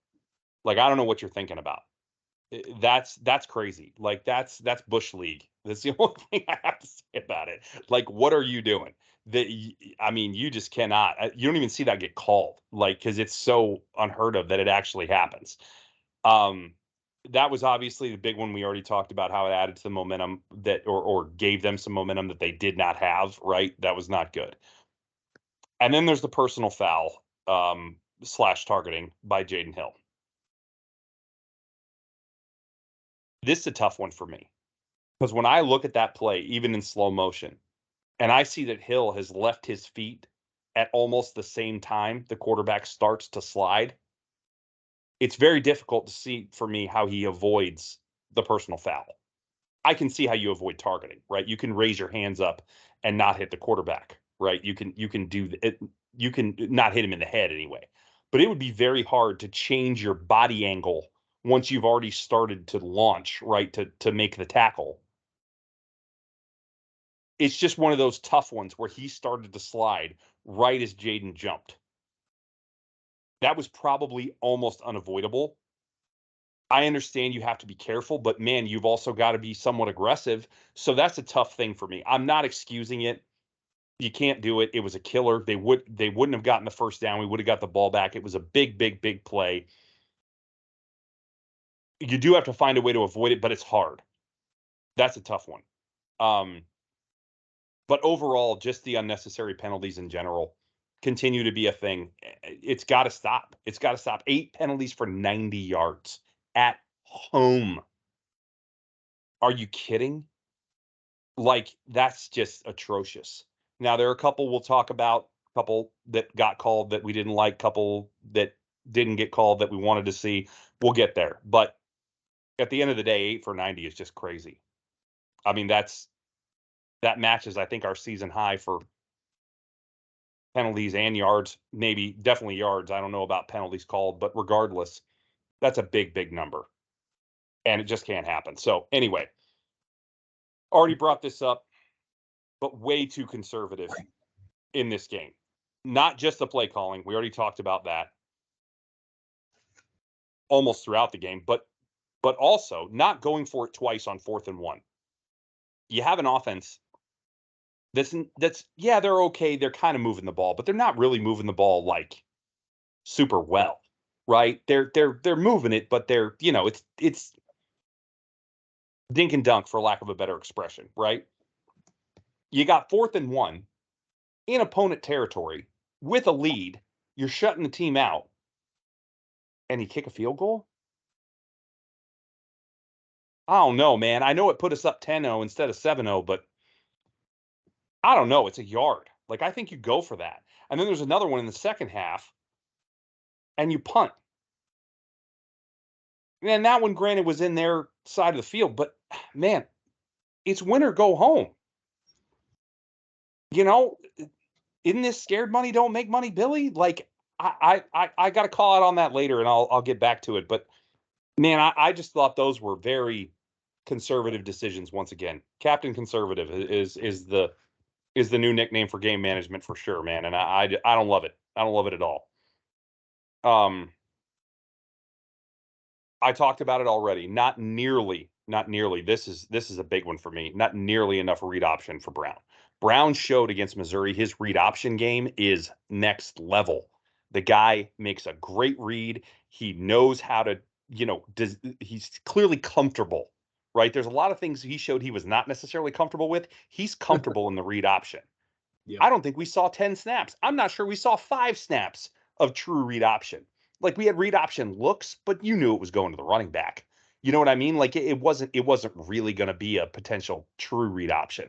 S1: Like, I don't know what you're thinking about. That's crazy. Like, that's Bush League. That's the only thing I have to say about it. Like, what are you doing? I mean, you just cannot. You don't even see that get called. Like, because it's so unheard of that it actually happens. That was obviously the big one. We already talked about how it added to the momentum that, or gave them some momentum that they did not have. Right, that was not good. And then there's the personal foul / targeting by Jaden Hill. This is a tough one for me because when I look at that play, even in slow motion, and I see that Hill has left his feet at almost the same time the quarterback starts to slide, it's very difficult to see for me how he avoids the personal foul. I can see how you avoid targeting, right? You can raise your hands up and not hit the quarterback, right? You can do it. You can not hit him in the head anyway. But it would be very hard to change your body angle once you've already started to launch, right? To make the tackle. It's just one of those tough ones where he started to slide right as Jaden jumped. That was probably almost unavoidable. I understand you have to be careful, but man, you've also got to be somewhat aggressive. So that's a tough thing for me. I'm not excusing it. You can't do it. It was a killer. They wouldn't have gotten the first down. We would have got the ball back. It was a big, big, big play. You do have to find a way to avoid it, but it's hard. That's a tough one. But overall, just the unnecessary penalties in general continue to be a thing. It's got to stop. It's got to stop. 8 penalties for 90 yards at home. Are you kidding? Like, that's just atrocious. Now, there are a couple we'll talk about, a couple that got called that we didn't like, couple that didn't get called that we wanted to see. We'll get there. But at the end of the day, 8 for 90 is just crazy. I mean, that matches, I think, our season high for penalties and yards, maybe definitely yards. I don't know about penalties called, but regardless, that's a big, big number. And it just can't happen. So anyway, already brought this up, but way too conservative in this game. Not just the play calling. We already talked about that almost throughout the game, but also not going for it twice on 4th and 1. You have an offense that's yeah, they're okay. They're kind of moving the ball, but they're not really moving the ball like super well, right? They're moving it, but they're, it's dink and dunk, for lack of a better expression, right? You got 4th and 1 in opponent territory with a lead. You're shutting the team out, and you kick a field goal? I don't know, man. I know it put us up 10-0 instead of 7-0, but I don't know. It's a yard. Like, I think you go for that. And then there's another one in the second half, and you punt. And that one, granted, was in their side of the field, but man, it's win or go home. Isn't this scared money don't make money, Billy? Like, I got to call out on that later, and I'll get back to it. But man, I just thought those were very conservative decisions once again. Captain Conservative is the new nickname for game management for sure, man. And I don't love it. I don't love it at all. I talked about it already. Not nearly. This is a big one for me. Not nearly enough read option for Brown. Brown showed against Missouri his read option game is next level. The guy makes a great read. He knows how to, he's clearly comfortable, right? There's a lot of things he showed he was not necessarily comfortable with. He's comfortable in the read option. Yep. I don't think we saw 10 snaps. I'm not sure we saw 5 snaps of true read option. Like, we had read option looks, but you knew it was going to the running back. You know what I mean? Like, it wasn't really going to be a potential true read option.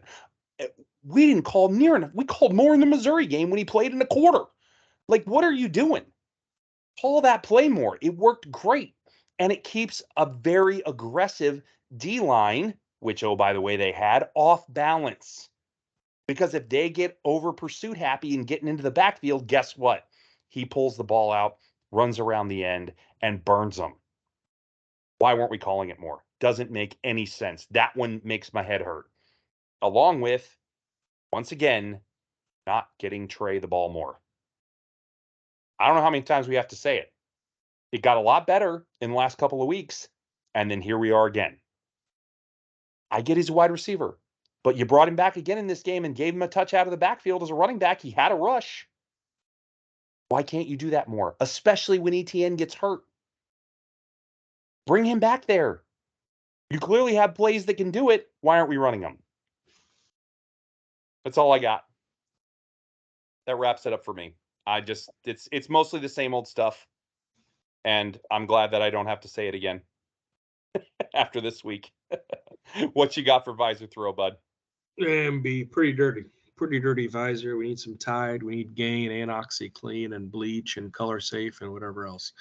S1: We didn't call near enough. We called more in the Missouri game when he played in the quarter. Like, what are you doing? Call that play more. It worked great. And it keeps a very aggressive D line, which, oh, by the way, they had off balance. Because if they get over pursuit happy and getting into the backfield, guess what? He pulls the ball out, runs around the end, and burns them. Why weren't we calling it more? Doesn't make any sense. That one makes my head hurt. Along with, once again, not getting Trey the ball more. I don't know how many times we have to say it. It got a lot better in the last couple of weeks, and then here we are again. I get he's a wide receiver, but you brought him back again in this game and gave him a touch out of the backfield as a running back. He had a rush. Why can't you do that more, especially when ETN gets hurt? Bring him back there. You clearly have plays that can do it. Why aren't we running them? That's all I got. That wraps it up for me. It's mostly the same old stuff, and I'm glad that I don't have to say it again after this week. What you got for visor throw, bud?
S2: And be pretty dirty visor. We need some Tide. We need Gain and OxyClean and bleach and Color Safe and whatever else.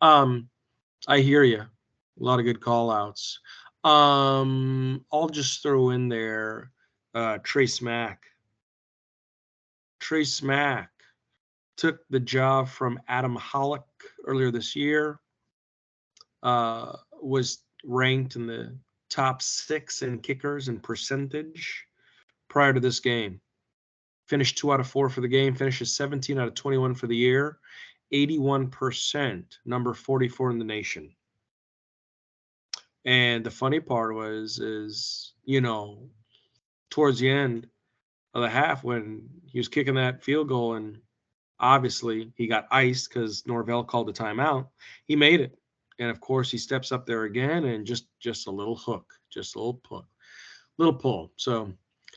S2: I hear you. A lot of good call outs. I'll just throw in there Trey Smack. Trey Smack took the job from Adam Hollick earlier this year. Was ranked in the top 6 in kickers and percentage prior to this game. Finished 2 out of 4 for the game. Finishes 17 out of 21 for the year. 81%, number 44 in the nation. And the funny part is, towards the end of the half when he was kicking that field goal and obviously he got iced because Norvell called the timeout, he made it. And of course he steps up there again and just a little hook, just a little pull. So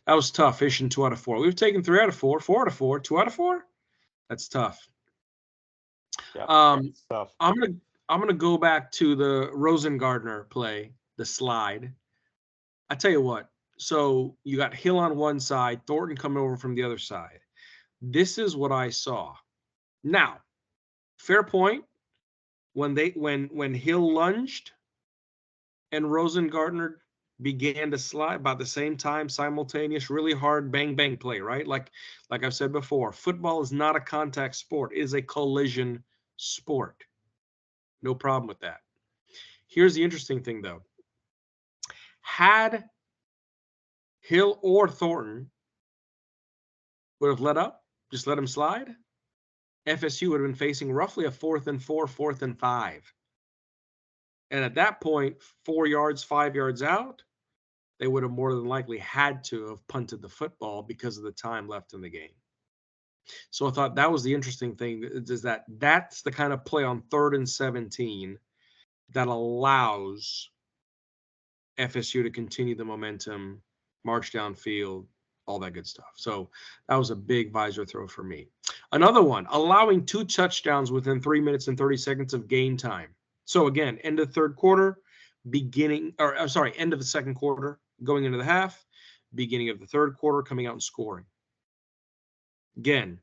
S2: that was tough, fishing 2 out of 4. We've taken 3 out of 4, 4 out of 4, 2 out of 4. That's tough.
S1: Yeah, that's tough.
S2: I'm gonna go back to the Rosengardner play, the slide. I tell you what. So you got Hill on one side, Thornton coming over from the other side. This is what I saw. Now, fair point. When Hill lunged and Rosengardner began to slide about the same time, simultaneous, really hard bang bang play, right? Like I've said before, football is not a contact sport; it is a collision sport. No problem with that. Here's the interesting thing, though. Had Hill or Thornton would have let up, just let him slide, FSU would have been facing roughly a 4th and 4, 4th and 5. And at that point, 4 yards, 5 yards out, they would have more than likely had to have punted the football because of the time left in the game. So I thought that was the interesting thing, is that's the kind of play on 3rd and 17 that allows FSU to continue the momentum, march downfield, all that good stuff. So that was a big visor throw for me. Another one, allowing 2 touchdowns within 3 minutes and 30 seconds of game time. So again, end of the third quarter, end of the second quarter, going into the half, beginning of the third quarter, coming out and scoring. Again,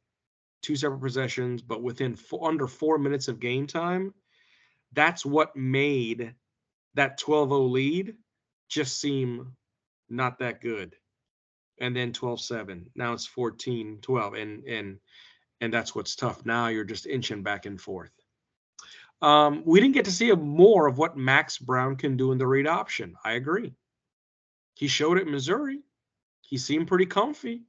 S2: 2 separate possessions, but within under 4 minutes of game time. That's what made that 12-0 lead just seem not that good. And then 12-7. Now it's 14-12. And that's what's tough. Now you're just inching back and forth. We didn't get to see more of what Max Brown can do in the read option. I agree. He showed it in Missouri. He seemed pretty comfy.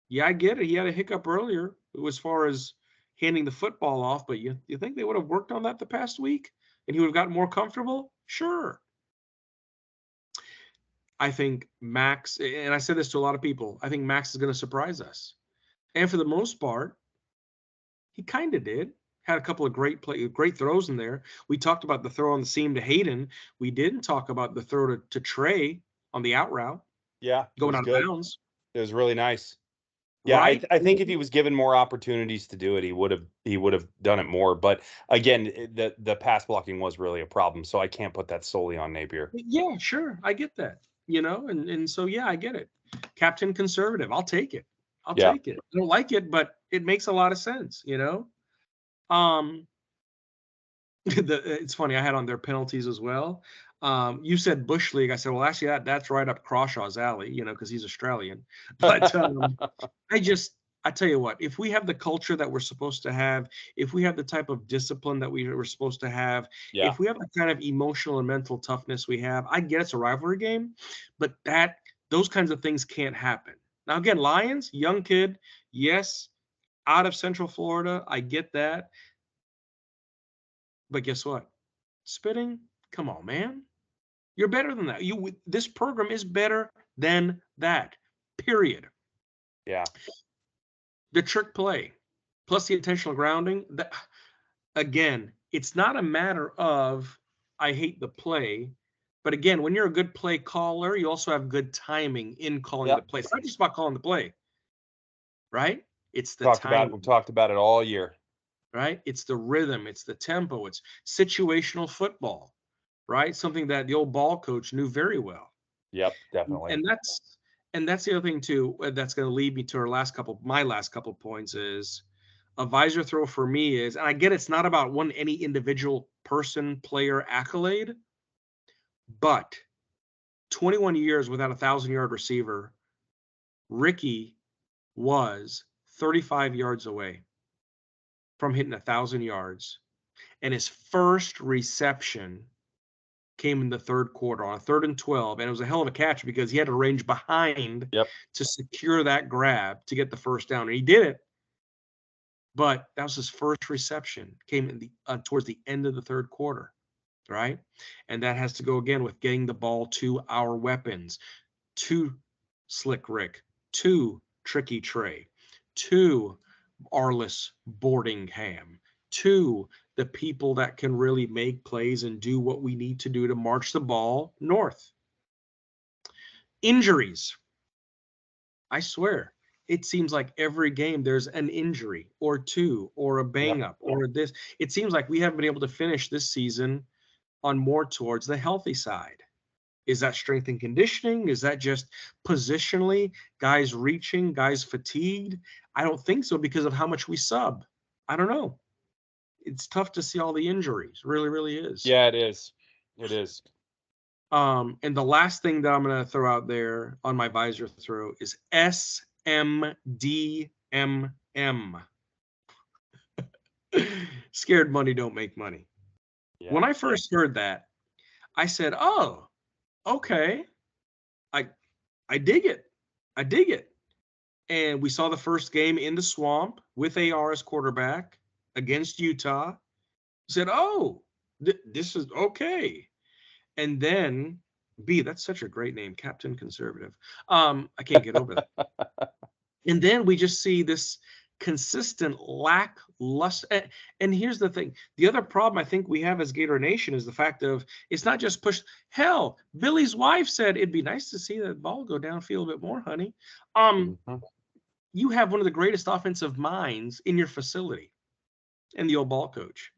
S2: Yeah, I get it. He had a hiccup earlier as far as handing the football off, but you think they would have worked on that the past week and he would have gotten more comfortable? Sure. I think Max, and I said this to a lot of people, I think Max is going to surprise us. And for the most part, he kind of did. Had a couple of great throws in there. We talked about the throw on the seam to Hayden. We didn't talk about the throw to Trey on the out route.
S1: Yeah,
S2: going out of bounds.
S1: It was really nice. Yeah, right? I think if he was given more opportunities to do it, he would have done it more. But again, the pass blocking was really a problem. So I can't put that solely on Napier.
S2: Yeah, sure, I get that. And so yeah, I get it. Captain Conservative, I'll take it. I'll take it. I don't like it, but it makes a lot of sense. It's funny. I had on their penalties as well. You said Bush League. I said, well, actually, that's right up Crawshaw's alley, because he's Australian. But I just, I tell you what, if we have the culture that we're supposed to have, if we have the type of discipline that we were supposed to have,
S1: Yeah.
S2: if we have the kind of emotional and mental toughness we have, I get it's a rivalry game, but those kinds of things can't happen. Now, again, Lions, young kid, yes, out of Central Florida, I get that. But guess what? Spitting, come on, man. You're better than that. This program is better than that. Period.
S1: Yeah.
S2: The trick play, plus the intentional grounding. Again, it's not a matter of I hate the play, but again, when you're a good play caller, you also have good timing in calling the
S1: Yep.
S2: play. It's not just about calling the play, right? It's the
S1: We
S2: timing,
S1: talked about it all year.
S2: right? It's the rhythm, it's the tempo, it's situational football, right? Something that the old ball coach knew very well.
S1: Yep, definitely.
S2: And that's the other thing too. That's going to lead me to my last couple points is a visor throw for me is, and I get it's not about any individual person, player accolade, but 21 years without a 1,000-yard receiver, Ricky was 35 yards away from hitting 1,000 yards, and his first reception came in the third quarter on a 3rd and 12, and it was a hell of a catch because he had to range behind
S1: Yep.
S2: to secure that grab to get the first down, and he did it. But that was his first reception, came in towards the end of the third quarter, right? And that has to go again with getting the ball to our weapons, to Slick Rick, to Tricky Trey, to Arliss Boardingham, to the people that can really make plays and do what we need to do to march the ball north. Injuries. I swear, it seems like every game there's an injury or two or a bang up or this. It seems like we haven't been able to finish this season on more towards the healthy side. Is that strength and conditioning? Is that just positionally, guys reaching, guys fatigued? I don't think so because of how much we sub. I don't know. It's tough to see all the injuries. Really, really is.
S1: Yeah, it is. It is.
S2: And the last thing that I'm going to throw out there on my visor throw is SMDMM. Scared money don't make money.
S1: Yeah.
S2: When I first heard that, I said, "Oh, okay. I dig it. I dig it." And we saw the first game in the swamp with AR as quarterback against Utah. Said, "Oh, this is okay." And then that's such a great name, Captain Conservative. I can't get over that. And then we just see this consistent lackluster. And here's the thing: the other problem I think we have as Gator Nation is the fact of it's not just push. Hell, Billy's wife said it'd be nice to see that ball go downfield a bit more, honey.
S1: Mm-hmm.
S2: You have one of the greatest offensive minds in your facility, and the old ball coach.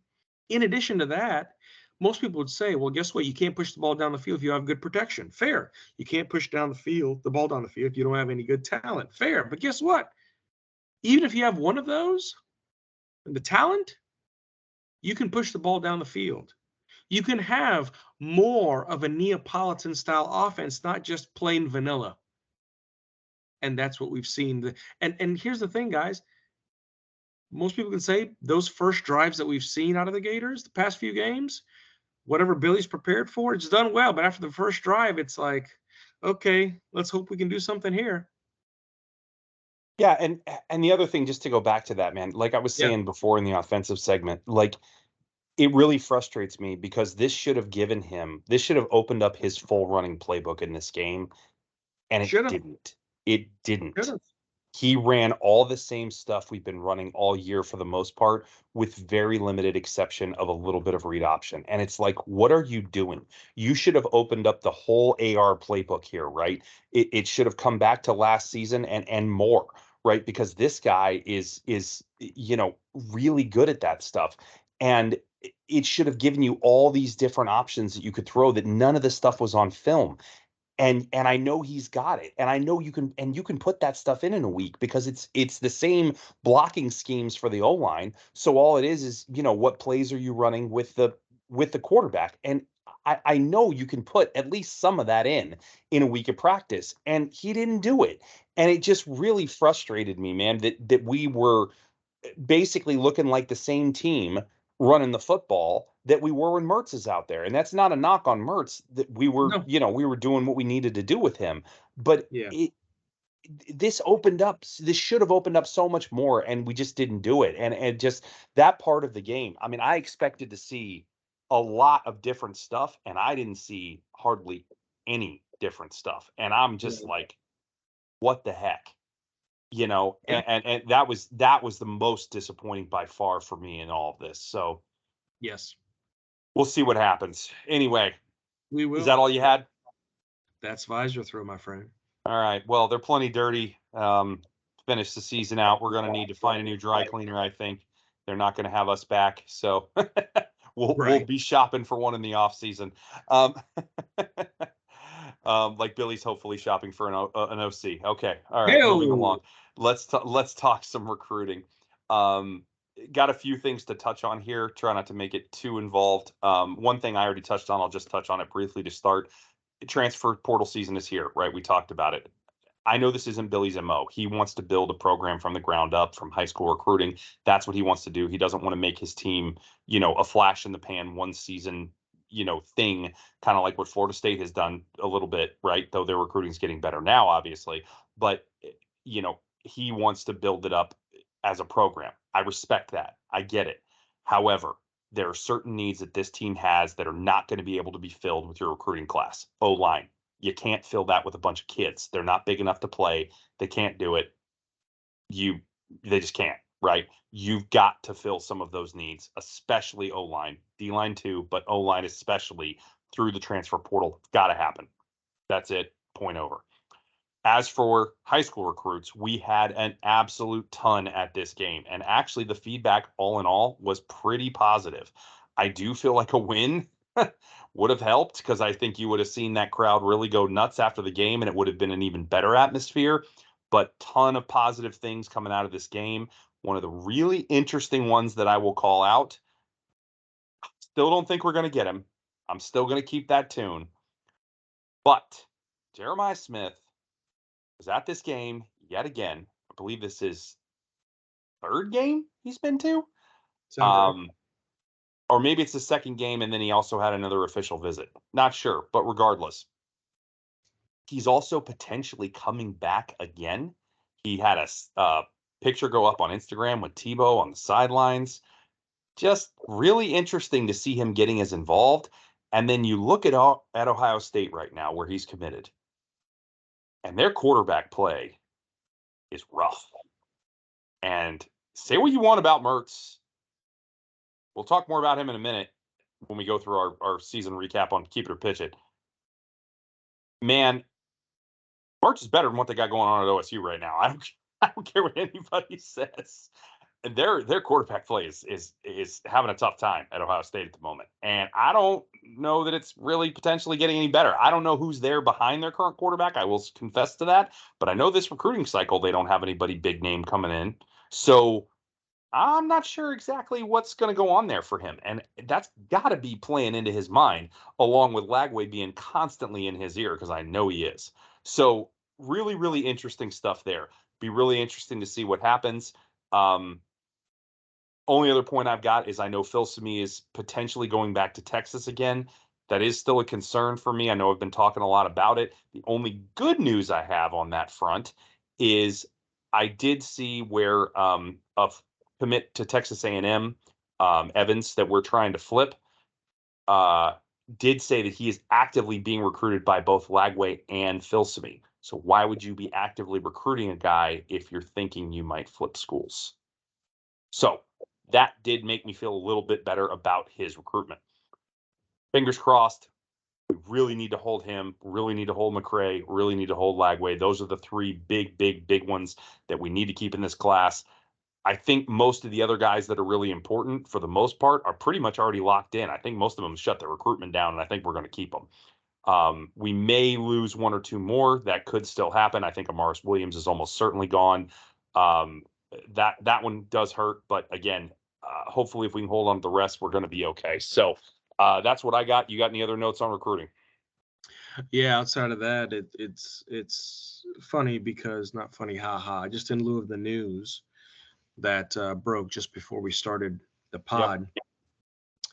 S2: In addition to that, most people would say, well, guess what? You can't push the ball down the field if you have good protection. Fair. You can't push the ball down the field if you don't have any good talent. Fair. But guess what? Even if you have one of those, and the talent, you can push the ball down the field. You can have more of a Neapolitan style offense, not just plain vanilla. And that's what we've seen. And here's the thing, guys. Most people can say those first drives that we've seen out of the Gators the past few games, whatever Billy's prepared for, it's done well. But after the first drive, it's like, okay, let's hope we can do something here.
S1: Yeah, and the other thing, just to go back to that, man, like I was
S2: Yeah.
S1: saying before in the offensive segment, like it really frustrates me because this should have opened up his full running playbook in this game, and it
S2: Should have.
S1: didn't. It didn't.
S2: Should have.
S1: He ran all the same stuff we've been running all year for the most part, with very limited exception of a little bit of read option. And it's like, what are you doing? You should have opened up the whole AR playbook here, right? It should have come back to last season and more, right? Because this guy is really good at that stuff. And it should have given you all these different options that you could throw, that none of this stuff was on film. And I know he's got it, and I know you can put that stuff in a week because it's the same blocking schemes for the O line. So all it is what plays are you running with the quarterback, and I know you can put at least some of that in a week of practice, and he didn't do it, and it just really frustrated me, man, that we were basically looking like the same team running the football that we were when Mertz is out there. And that's not a knock on Mertz, that
S2: No.
S1: we were doing what we needed to do with him. But
S2: Yeah.
S1: this should have opened up so much more, and we just didn't do it. And just that part of the game. I mean, I expected to see a lot of different stuff, and I didn't see hardly any different stuff. And I'm just
S2: No.
S1: like, what the heck?
S2: Yeah.
S1: And that was the most disappointing by far for me in all of this. So
S2: Yes.
S1: we'll see what happens. Anyway,
S2: We
S1: is
S2: will.
S1: that all you had?
S2: That's visor throw, my friend.
S1: All right. Well, they're plenty dirty. Finish the season out. We're going to need to find a new dry cleaner, I think. They're not going to have us back, so we'll
S2: Right.
S1: be shopping for one in the off season. Um, like Billy's hopefully shopping for an OC. Okay. All right. Moving
S2: Hell.
S1: along. Let's talk some recruiting. Um, got a few things to touch on here. Try not to make it too involved. One thing I already touched on. I'll just touch on it briefly to start. Transfer portal season is here, right? We talked about it. I know this isn't Billy's MO. He wants to build a program from the ground up, from high school recruiting. That's what he wants to do. He doesn't want to make his team, a flash in the pan one season, thing, kind of like what Florida State has done a little bit, right? Though their recruiting is getting better now, obviously. But, he wants to build it up as a program. I respect that. I get it. However, there are certain needs that this team has that are not going to be able to be filled with your recruiting class. O line. You can't fill that with a bunch of kids. They're not big enough to play. They can't do it. You they just can't, right? You've got to fill some of those needs, especially O line, D line too, but O line especially through the transfer portal. It's got to happen. That's it. Point over. As for high school recruits, we had an absolute ton at this game. And actually, the feedback, all in all, was pretty positive. I do feel like a win would have helped because I think you would have seen that crowd really go nuts after the game and it would have been an even better atmosphere. But ton of positive things coming out of this game. One of the really interesting ones that I will call out. Still don't think we're going to get him. I'm still going to keep that tune. But Jeremiah Smith was at this game yet again. I believe this is third game he's been to.
S2: Sounds right.
S1: Or maybe it's the second game, and then he also had another official visit. Not sure, but regardless, he's also potentially coming back again. He had a picture go up on Instagram with Tebow on the sidelines. Just really interesting to see him getting as involved. And then you look at Ohio State right now, where he's committed, and their quarterback play is rough. And say what you want about Mertz. We'll talk more about him in a minute when we go through our season recap on Keep It or Pitch It. Man, Mertz is better than what they got going on at OSU right now. I don't care what anybody says. And their quarterback play is having a tough time at Ohio State at the moment. And I don't know that it's really potentially getting any better. I don't know who's there behind their current quarterback. I will confess to that. But I know this recruiting cycle, they don't have anybody big name coming in. So I'm not sure exactly what's going to go on there for him. And that's got to be playing into his mind, along with Lagway being constantly in his ear, because I know he is. So, really, really interesting stuff there. Be really interesting to see what happens. Um, Only other point I've got is I know Phil Sami is potentially going back to Texas again. That is still a concern for me. I know I've been talking a lot about it. The only good news I have on that front is I did see where a commit to Texas A&M, Evans, that we're trying to flip, uh, did say that he is actively being recruited by both Lagway and Phil Sami. So why would you be actively recruiting a guy if you're thinking you might flip schools? So that did make me feel a little bit better about his recruitment. Fingers crossed. We really need to hold him, really need to hold McCray, really need to hold Lagway. Those are the three big, big, big ones that we need to keep in this class. I think most of the other guys that are really important, for the most part, are pretty much already locked in. I think most of them shut their recruitment down, and I think we're going to keep them. We may lose one or two more. That could still happen. I think Amaris Williams is almost certainly gone. That one does hurt, but again, hopefully if we can hold on to the rest, we're going to be okay. So that's what I got. You got any other notes on recruiting?
S2: Yeah, outside of that, it's funny because not funny, haha. Just in lieu of the news that broke just before we started the
S1: Yep.
S2: pod,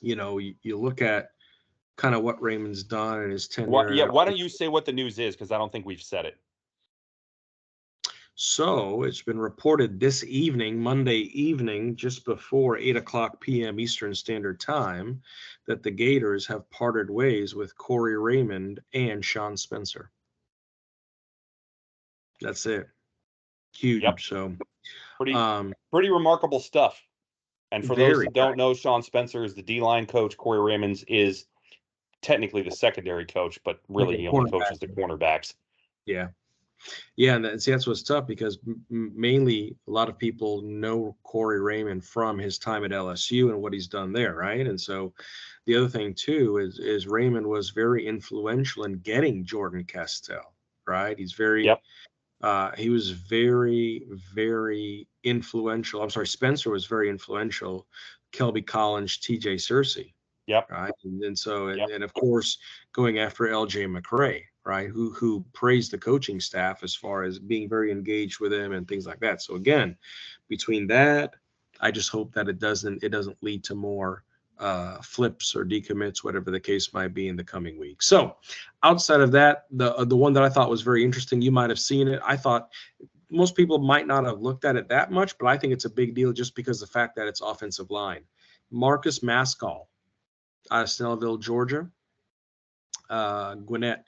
S2: you look at kind of what Raymond's done in his
S1: Yeah.
S2: tenure.
S1: Why don't you say what the news is? Because I don't think we've said it.
S2: So it's been reported this evening, Monday evening, just before 8 o'clock p.m. Eastern Standard Time, that the Gators have parted ways with Corey Raymond and Sean Spencer. That's it. Huge.
S1: Yep.
S2: So
S1: Pretty remarkable stuff. And for those that don't know, Sean Spencer is the D-line coach. Corey Raymonds is technically the secondary coach, but really he only coaches the cornerbacks.
S2: Yeah. Yeah, and that's what's tough because mainly a lot of people know Corey Raymond from his time at LSU and what he's done there, right? And so the other thing too is Raymond was very influential in getting Jordan Castell, right? He's very
S1: Yep.
S2: He was very, very influential. I'm sorry, Spencer was very influential. Kelby Collins, TJ Searcy.
S1: Yep.
S2: Right. And so, and of course, going after LJ McRae, right, who praised the coaching staff as far as being very engaged with him and things like that. So again, between that, I just hope that it doesn't lead to more flips or decommits, whatever the case might be in the coming week. So outside of that, the one that I thought was very interesting, you might have seen it. I thought most people might not have looked at it that much, but I think it's a big deal just because of the fact that it's offensive line. Marcus Maskell out of Snellville, Georgia, Gwinnett.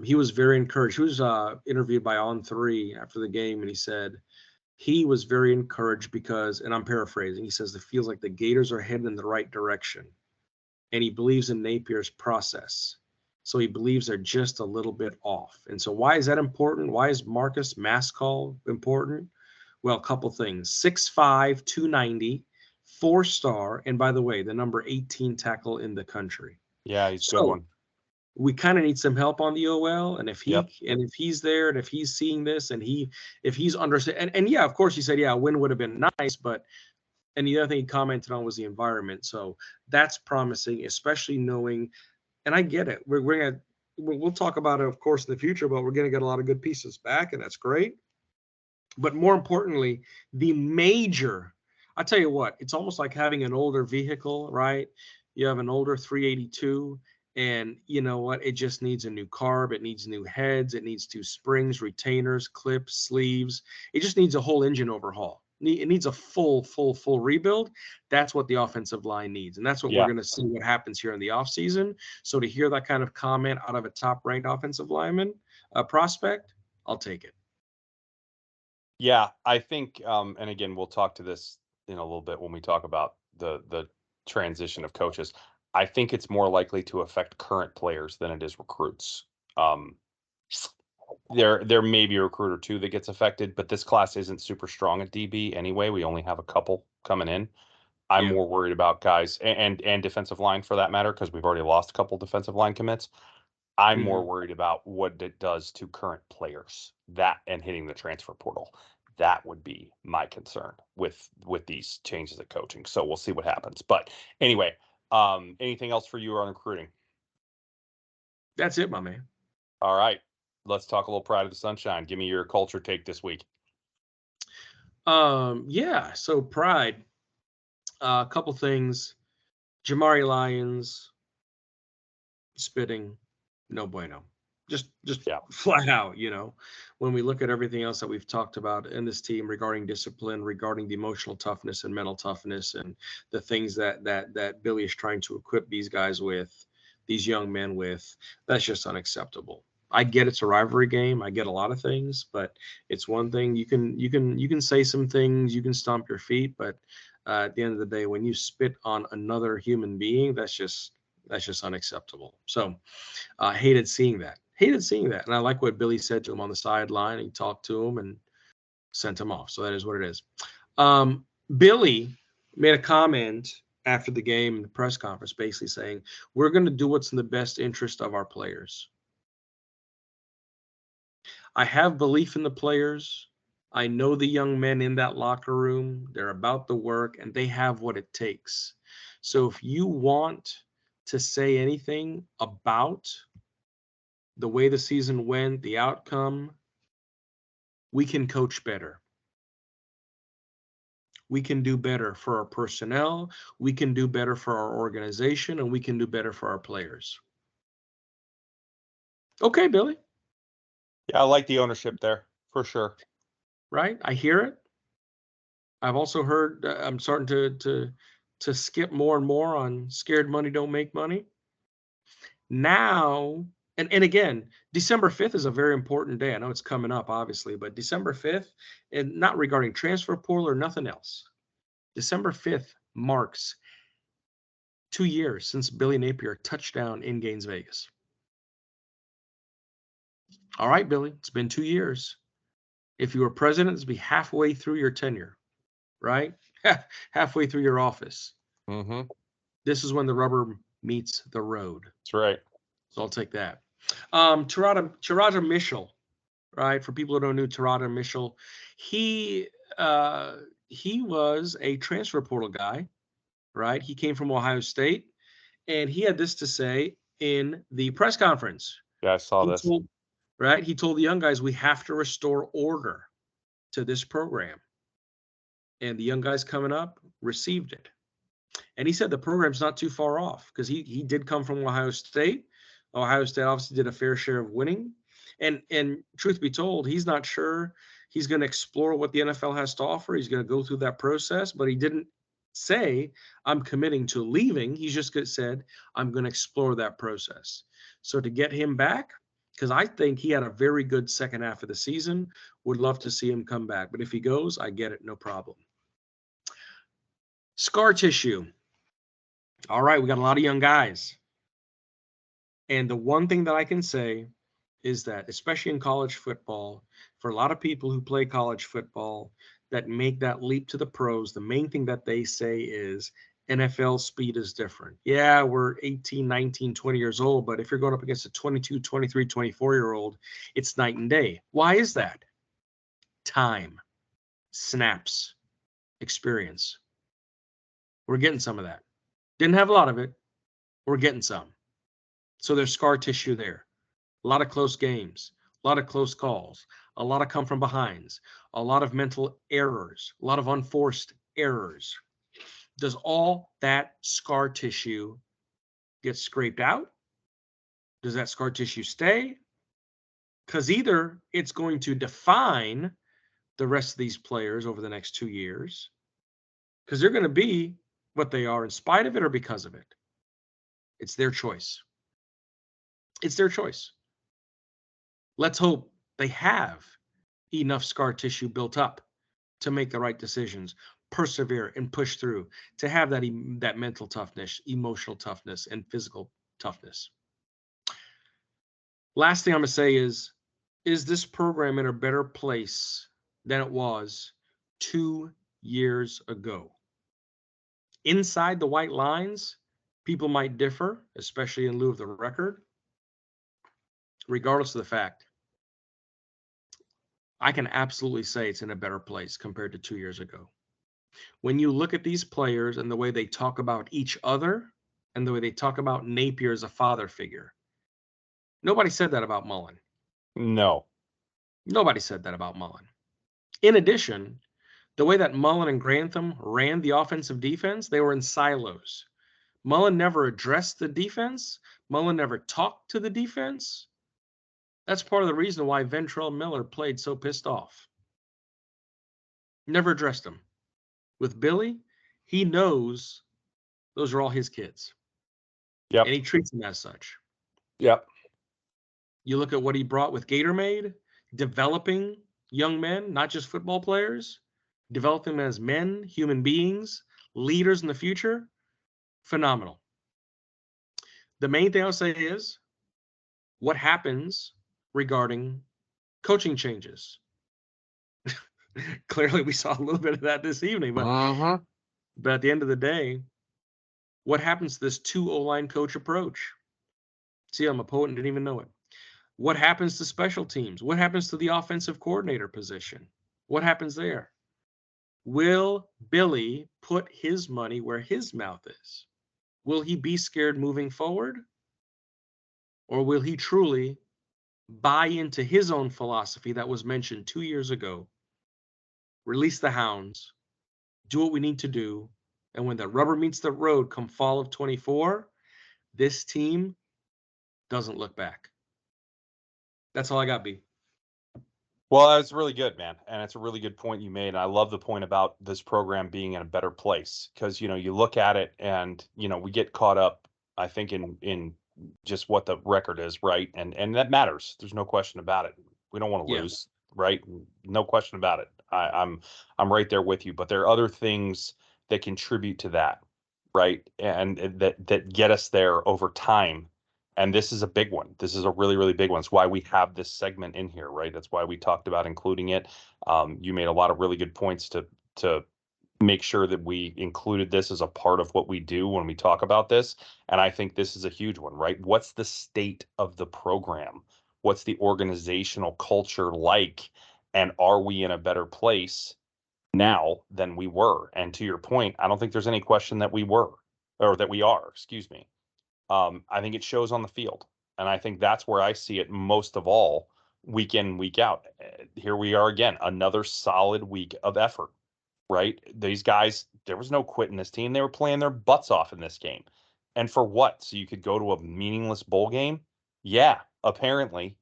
S2: He was very encouraged. He was interviewed by On3 after the game, and he said he was very encouraged because, and I'm paraphrasing, he says it feels like the Gators are headed in the right direction, and he believes in Napier's process. So he believes they're just a little bit off. And so why is that important? Why is Marcus Maskell important? Well, a couple things. 6'5", 290, 4-star, and by the way, the number 18 tackle in the country.
S1: Yeah, he's a good one.
S2: We kind of need some help on the OL, and if he's there, and if he's seeing this, and if he's understanding, and yeah, of course, he said, yeah, a win would have been nice, but and the other thing he commented on was the environment. So that's promising, especially knowing, and I get it. We'll talk about it, of course, in the future, but we're gonna get a lot of good pieces back, and that's great. But more importantly, I tell you what, it's almost like having an older vehicle, right? You have an older 382, and you know what? It just needs a new carb. It needs new heads. It needs two springs, retainers, clips, sleeves. It just needs a whole engine overhaul. It needs a full rebuild. That's what the offensive line needs. And that's what we're going to see what happens here in the offseason. So to hear that kind of comment out of a top-ranked offensive lineman prospect, I'll take it.
S1: Yeah, I think, and again, we'll talk to this in a little bit when we talk about the transition of coaches. I think it's more likely to affect current players than it is recruits. There may be a recruit or two that gets affected, but this class isn't super strong at DB anyway. We only have a couple coming in. I'm more worried about guys and defensive line for that matter, because we've already lost a couple defensive line commits. I'm more worried about what it does to current players, that and hitting the transfer portal. That would be my concern with these changes at coaching. So we'll see what happens. But anyway, anything else for you on recruiting?
S2: That's it, my man.
S1: All right. Let's talk a little Pride of the Sunshine. Give me your culture take this week.
S2: Yeah. So Pride, a couple things. Jamari Lyons spitting, no bueno. Just flat out, when we look at everything else that we've talked about in this team regarding discipline, regarding the emotional toughness and mental toughness, and the things that Billy is trying to equip these guys with, these young men with, that's just unacceptable. I get it's a rivalry game. I get a lot of things, but it's one thing you can say some things, you can stomp your feet, but at the end of the day, when you spit on another human being, that's just unacceptable. So hated seeing that. And I like what Billy said to him on the sideline. He talked to him and sent him off. So that is what it is. Billy made a comment after the game in the press conference, basically saying, we're going to do what's in the best interest of our players. I have belief in the players. I know the young men in that locker room. They're about the work and they have what it takes. So if you want to say anything about the way the season went, the outcome, we can coach better. We can do better for our personnel. We can do better for our organization, and we can do better for our players. Okay, Billy.
S1: Yeah, I like the ownership there for sure.
S2: Right? I hear it. I've also heard I'm starting to skip more and more on scared money don't make money. Now, and again, December 5th is a very important day. I know it's coming up, obviously, but December 5th, and not regarding transfer portal or nothing else. December 5th marks 2 years since Billy Napier touched down in Gaines, Vegas. All right, Billy, it's been 2 years. If you were president, it's be halfway through your tenure, right? Halfway through your office.
S1: Mm-hmm.
S2: This is when the rubber meets the road.
S1: That's right.
S2: So I'll take that. Tirada Mitchell, right? For people who don't know Tirada Mitchell, he was a transfer portal guy, right? He came from Ohio State, and he had this to say in the press conference.
S1: Yeah, I saw
S2: He
S1: this.
S2: He told the young guys, we have to restore order to this program. And the young guys coming up received it. And he said the program's not too far off because he did come from Ohio State. Ohio State obviously did a fair share of winning. And truth be told, he's not sure he's going to explore what the NFL has to offer. He's going to go through that process, but he didn't say, I'm committing to leaving. He just said, I'm going to explore that process. So to get him back, because I think he had a very good second half of the season, would love to see him come back. But if he goes, I get it, no problem. Scar tissue. All right, we got a lot of young guys. And the one thing that I can say is that, especially in college football, for a lot of people who play college football that make that leap to the pros, the main thing that they say is NFL speed is different. Yeah, we're 18, 19, 20 years old, but if you're going up against a 22, 23, 24-year-old, it's night and day. Why is that? Time, snaps, experience. We're getting some of that. Didn't have a lot of it. We're getting some. So there's scar tissue there. A lot of close games, a lot of close calls, a lot of come from behinds, a lot of mental errors, a lot of unforced errors. Does all that scar tissue get scraped out? Does that scar tissue stay? Because either it's going to define the rest of these players over the next 2 years, because they're going to be what they are in spite of it or because of it. It's their choice. It's their choice. Let's hope they have enough scar tissue built up to make the right decisions, persevere and push through, to have that mental toughness, emotional toughness, and physical toughness. Last thing I'm going to say is this program in a better place than it was 2 years ago? Inside the white lines, people might differ, especially in lieu of the record. Regardless of the fact, I can absolutely say it's in a better place compared to 2 years ago. When you look at these players and the way they talk about each other and the way they talk about Napier as a father figure, nobody said that about Mullen.
S1: No.
S2: Nobody said that about Mullen. In addition, the way that Mullen and Grantham ran the offensive defense, they were in silos. Mullen never addressed the defense. Mullen never talked to the defense. That's part of the reason why Ventrell Miller played so pissed off. Never addressed them. With Billy, he knows those are all his kids.
S1: Yep.
S2: And he treats them as such.
S1: Yep.
S2: You look at what he brought with Gatormade, developing young men, not just football players, developing them as men, human beings, leaders in the future. Phenomenal. The main thing I'll say is what happens regarding coaching changes. Clearly, we saw a little bit of that this evening, but at the end of the day, What happens to this two O-line coach approach? See, I'm a poet and didn't even know it. What happens to special teams? What happens to the offensive coordinator position? What happens there? Will Billy put his money where his mouth is? Will he be scared moving forward? Or will he truly buy into his own philosophy that was mentioned 2 years ago? Release the hounds, do what we need to do. And when the rubber meets the road come fall of 24, this team doesn't look back. That's all I got, B.
S1: Well, that's really good, man. And it's a really good point you made. And I love the point about this program being in a better place because, you look at it and, we get caught up, I think, in just what the record is, right? And that matters. There's no question about it. We don't want to
S2: Yeah.
S1: lose, right? No question about it. I'm right there with you. But there are other things that contribute to that, right? And that get us there over time. And this is a big one. This is a really, really big one. It's why we have this segment in here, right? That's why we talked about including it. You made a lot of really good points to make sure that we included this as a part of what we do when we talk about this. And I think this is a huge one, right? What's the state of the program? What's the organizational culture like? And are we in a better place now than we were? And to your point, I don't think there's any question that we were, or that we are, excuse me. I think it shows on the field. And I think that's where I see it most of all, week in, week out. Here we are again, another solid week of effort, right? These guys, there was no quit in this team. They were playing their butts off in this game. And for what? So you could go to a meaningless bowl game? Yeah, apparently.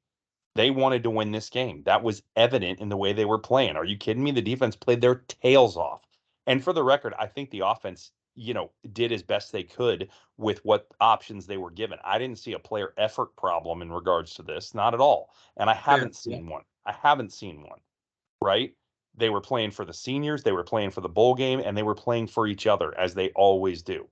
S1: They wanted to win this game. That was evident in the way they were playing. Are you kidding me? The defense played their tails off. And for the record, I think the offense, did as best they could with what options they were given. I didn't see a player effort problem in regards to this, not at all. And I
S2: Fair.
S1: haven't
S2: Yeah.
S1: seen one. I haven't seen one, right? They were playing for the seniors, they were playing for the bowl game, and they were playing for each other as they always do.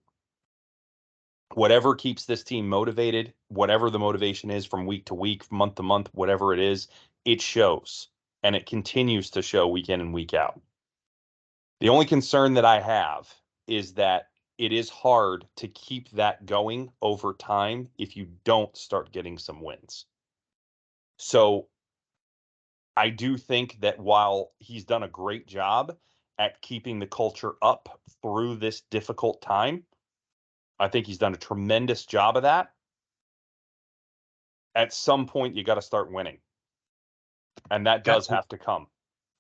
S1: Whatever keeps this team motivated, whatever the motivation is from week to week, month to month, whatever it is, it shows. And it continues to show week in and week out. The only concern that I have is that it is hard to keep that going over time if you don't start getting some wins. So I do think that while he's done a great job at keeping the culture up through this difficult time, I think he's done a tremendous job of that. At some point, you got to start winning. And that
S2: Got
S1: does
S2: to.
S1: have to come.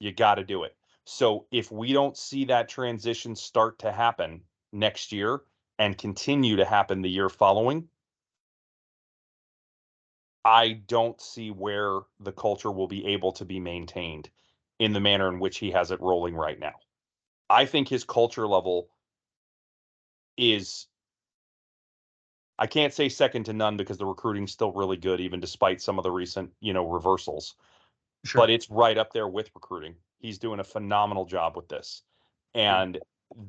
S1: You got to do it. So if we don't see that transition start to happen next year and continue to happen the year following, I don't see where the culture will be able to be maintained in the manner in which he has it rolling right now. I think his culture level is, I can't say second to none because the recruiting's still really good, even despite some of the recent, reversals. But
S2: Sure.
S1: it's right up there with recruiting. He's doing a phenomenal job with this.
S2: Yeah.
S1: And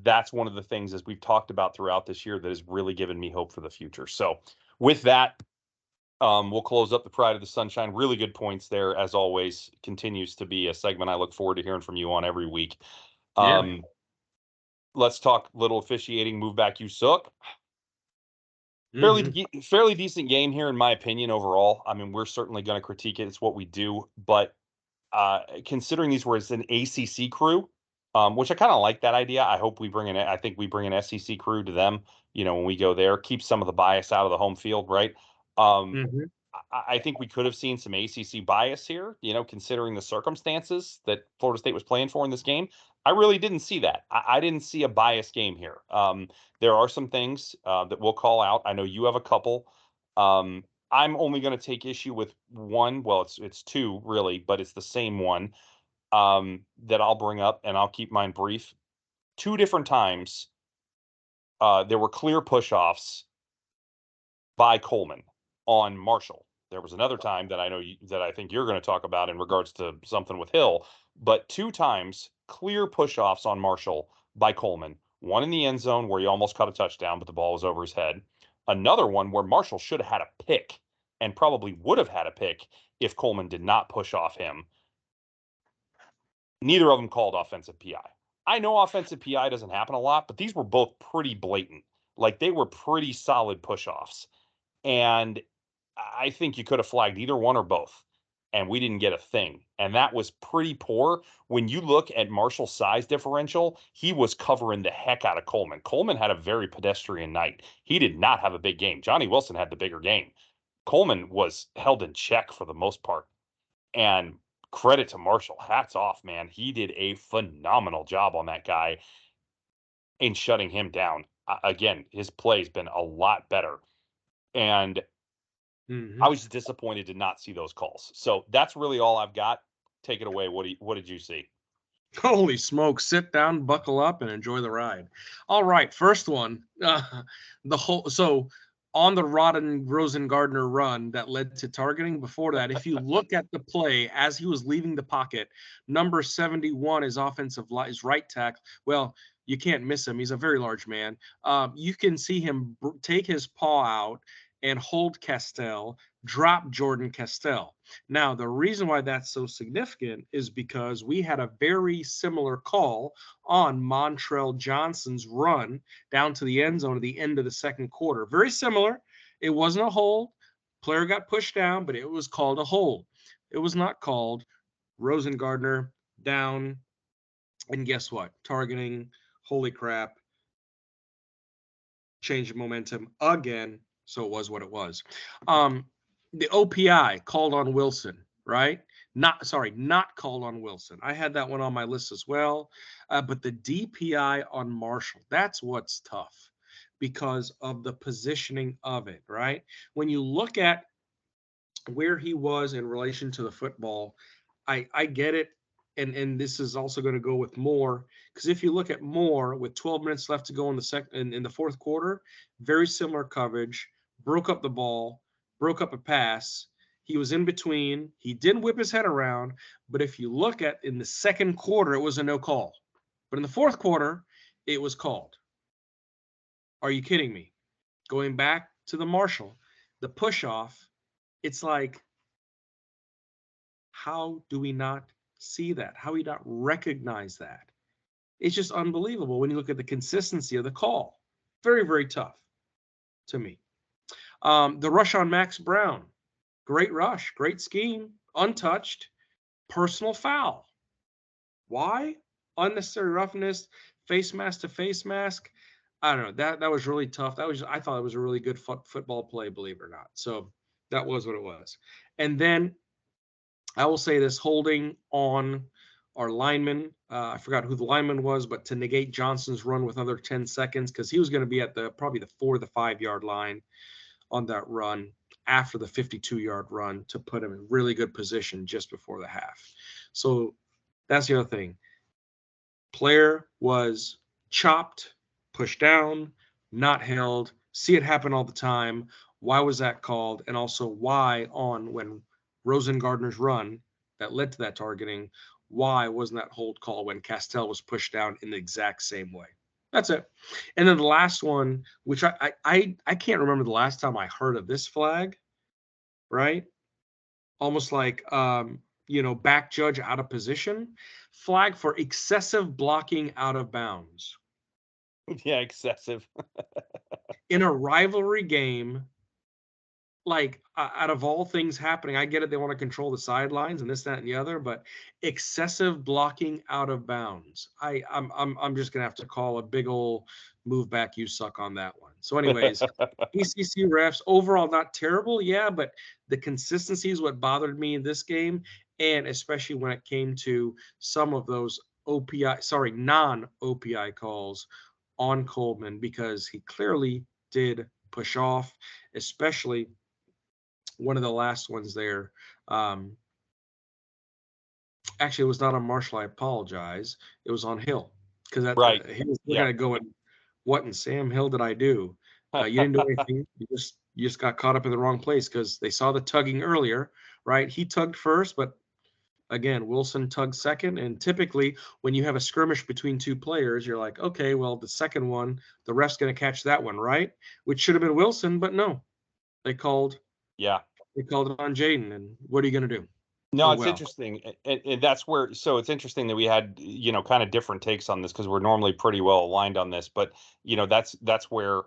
S1: that's one of the things, as we've talked about throughout this year, that has really given me hope for the future. So with that, we'll close up the Pride of the Sunshine. Really good points there, as always. Continues to be a segment I look forward to hearing from you on every week.
S2: Yeah, man.
S1: Let's talk little officiating. Move back, you suck.
S2: Hmm.
S1: Fairly decent game here, in my opinion, overall. I mean, we're certainly going to critique it. It's what we do. But considering these were as an ACC crew, which I kind of like that idea. I hope we bring in, I think we bring an SEC crew to them, when we go there, keep some of the bias out of the home field, right? Um,
S2: Hmm.
S1: I think we could have seen some ACC bias here, considering the circumstances that Florida State was playing for in this game. I really didn't see that. I didn't see a biased game here. There are some things that we'll call out. I know you have a couple. Um, I'm only going to take issue with one. Well, it's two really, but it's the same one that I'll bring up, and I'll keep mine brief. Two different times, there were clear push-offs by Coleman on Marshall. There was another time that I know that I think you're going to talk about in regards to something with Hill, but two times clear push-offs on Marshall by Coleman. One in the end zone where he almost caught a touchdown, but the ball was over his head. Another one where Marshall should have had a pick and probably would have had a pick if Coleman did not push off him. Neither of them called offensive PI. I know offensive PI doesn't happen a lot, but these were both pretty blatant. Like, they were pretty solid push-offs. And I think you could have flagged either one or both, and we didn't get a thing. And that was pretty poor. When you look at Marshall's size differential, he was covering the heck out of Coleman. Coleman had a very pedestrian night. He did not have a big game. Johnny Wilson had the bigger game. Coleman was held in check for the most part. And credit to Marshall. Hats off, man. He did a phenomenal job on that guy in shutting him down. Again, his play's been a lot better. And I was disappointed to not see those calls. So that's really all I've got. Take it away. What did you see?
S2: Holy smoke! Sit down, buckle up, and enjoy the ride. All right, first one. So on the Rosen-Gardner run that led to targeting. Before that, if you look at the play as he was leaving the pocket, number 71 is is right tackle. Well, you can't miss him. He's a very large man. You can see him take his paw out and hold Castell, drop Jordan Castell. Now, the reason why that's so significant is because we had a very similar call on Montrell Johnson's run down to the end zone at the end of the second quarter. Very similar. It wasn't a hold. Player got pushed down, but it was called a hold. It was not called. Rosen-Gardner down. And guess what? Targeting. Holy crap. Change of momentum again. So it was what it was. The OPI called on Wilson, right? Not called on Wilson. I had that one on my list as well. But the DPI on Marshall, that's what's tough because of the positioning of it, right? When you look at where he was in relation to the football, I get it. And this is also going to go with Moore, because if you look at Moore with 12 minutes left to go in the fourth quarter, very similar coverage, broke up the ball, broke up a pass. He was in between. He did whip his head around, but if you look at in the second quarter, it was a no call. But in the fourth quarter, it was called. Are you kidding me? Going back to the Marshall, the push off, it's like, how do we not see that? How do we not recognize that? It's just unbelievable when you look at the consistency of the call. Very, very tough to me. The rush on Max Brown, great rush, great scheme, untouched, personal foul. Why? Unnecessary roughness, face mask to face mask. I don't know. That was really tough. I thought it was a really good football play, believe it or not. So that was what it was. And then I will say this, holding on our lineman. I forgot who the lineman was, but to negate Johnson's run with another 10 seconds, because he was going to be at probably the 4 or the 5 yard line on that run after the 52-yard run to put him in really good position just before the half. So that's the other thing. Player was chopped, pushed down, not held. See it happen all the time. Why was that called? And also why when Rosen-Gardner's run that led to that targeting, why wasn't that hold call when Castell was pushed down in the exact same way? That's it. And then the last one, which I can't remember the last time I heard of this flag, right? Almost like, back judge out of position. Flag for excessive blocking out of bounds.
S1: Yeah, excessive.
S2: In a rivalry game, like out of all things happening, I get it. They want to control the sidelines and this, that, and the other, but excessive blocking out of bounds. I'm just gonna have to call a big old move back. You suck on that one. So, anyways, ACC refs overall not terrible, yeah, but the consistency is what bothered me in this game, and especially when it came to some of those non-OPI calls on Coleman, because he clearly did push off, especially one of the last ones there. Actually, it was not on Marshall. I apologize. It was on Hill, because
S1: Right.
S2: he was looking at going, what in Sam Hill did I do? You didn't do anything. You just got caught up in the wrong place because they saw the tugging earlier, right? He tugged first, but again, Wilson tugged second. And typically, when you have a skirmish between two players, you're like, okay, well, the second one, the ref's going to catch that one, right? Which should have been Wilson, but no, they called.
S1: Yeah.
S2: They called it on Jaden, and what are you going to do?
S1: No,
S2: Oh
S1: it's
S2: well.
S1: interesting, and that's where. So it's interesting that we had, kind of different takes on this because we're normally pretty well aligned on this. But that's where,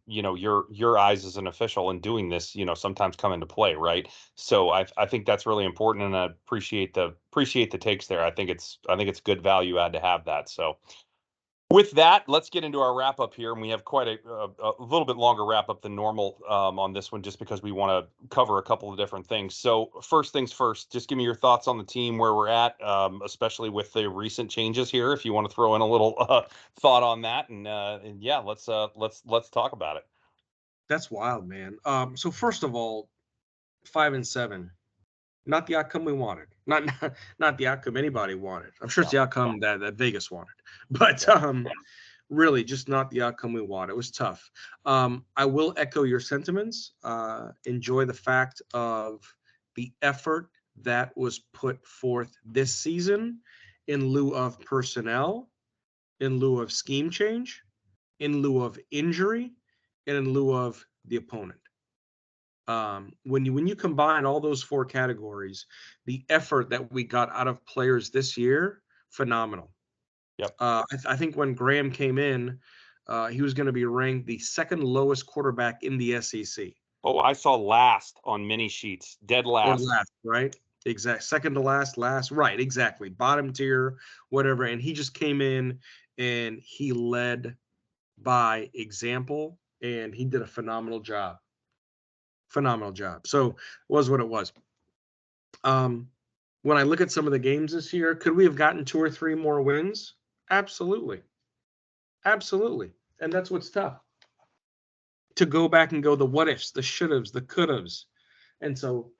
S1: your eyes as an official in doing this, sometimes come into play, right? So I think that's really important, and I appreciate the takes there. I think it's good value add to have that. So with that, let's get into our wrap up here, and we have quite a little bit longer wrap up than normal on this one, just because we want to cover a couple of different things. So first things first, just give me your thoughts on the team, where we're at, especially with the recent changes here. If you want to throw in a little thought on that, and yeah, let's talk about it.
S2: That's wild, man. So first of all, 5-7. Not the outcome we wanted. Not the outcome anybody wanted. I'm sure it's
S1: No,
S2: the outcome that Vegas wanted, but
S1: yeah,
S2: really just not the outcome we wanted. It was tough. I will echo your sentiments. Enjoy the fact of the effort that was put forth this season in lieu of personnel, in lieu of scheme change, in lieu of injury, and in lieu of the opponent. When you combine all those four categories, the effort that we got out of players this year, phenomenal.
S1: yep.
S2: I think when Graham came in, he was going to be ranked the second lowest quarterback in the SEC,
S1: Oh, I saw last on mini sheets, dead
S2: or
S1: last.
S2: last, right? Exact second to last, last, right? Exactly, bottom tier, whatever. And he just came in and he led by example, and he did a phenomenal job. Phenomenal job. So it was what it was. Um, when I look at some of the games this year, could we have gotten two or three more wins? Absolutely. Absolutely. And that's what's tough. To go back and go the what ifs, the should haves, the could haves. And so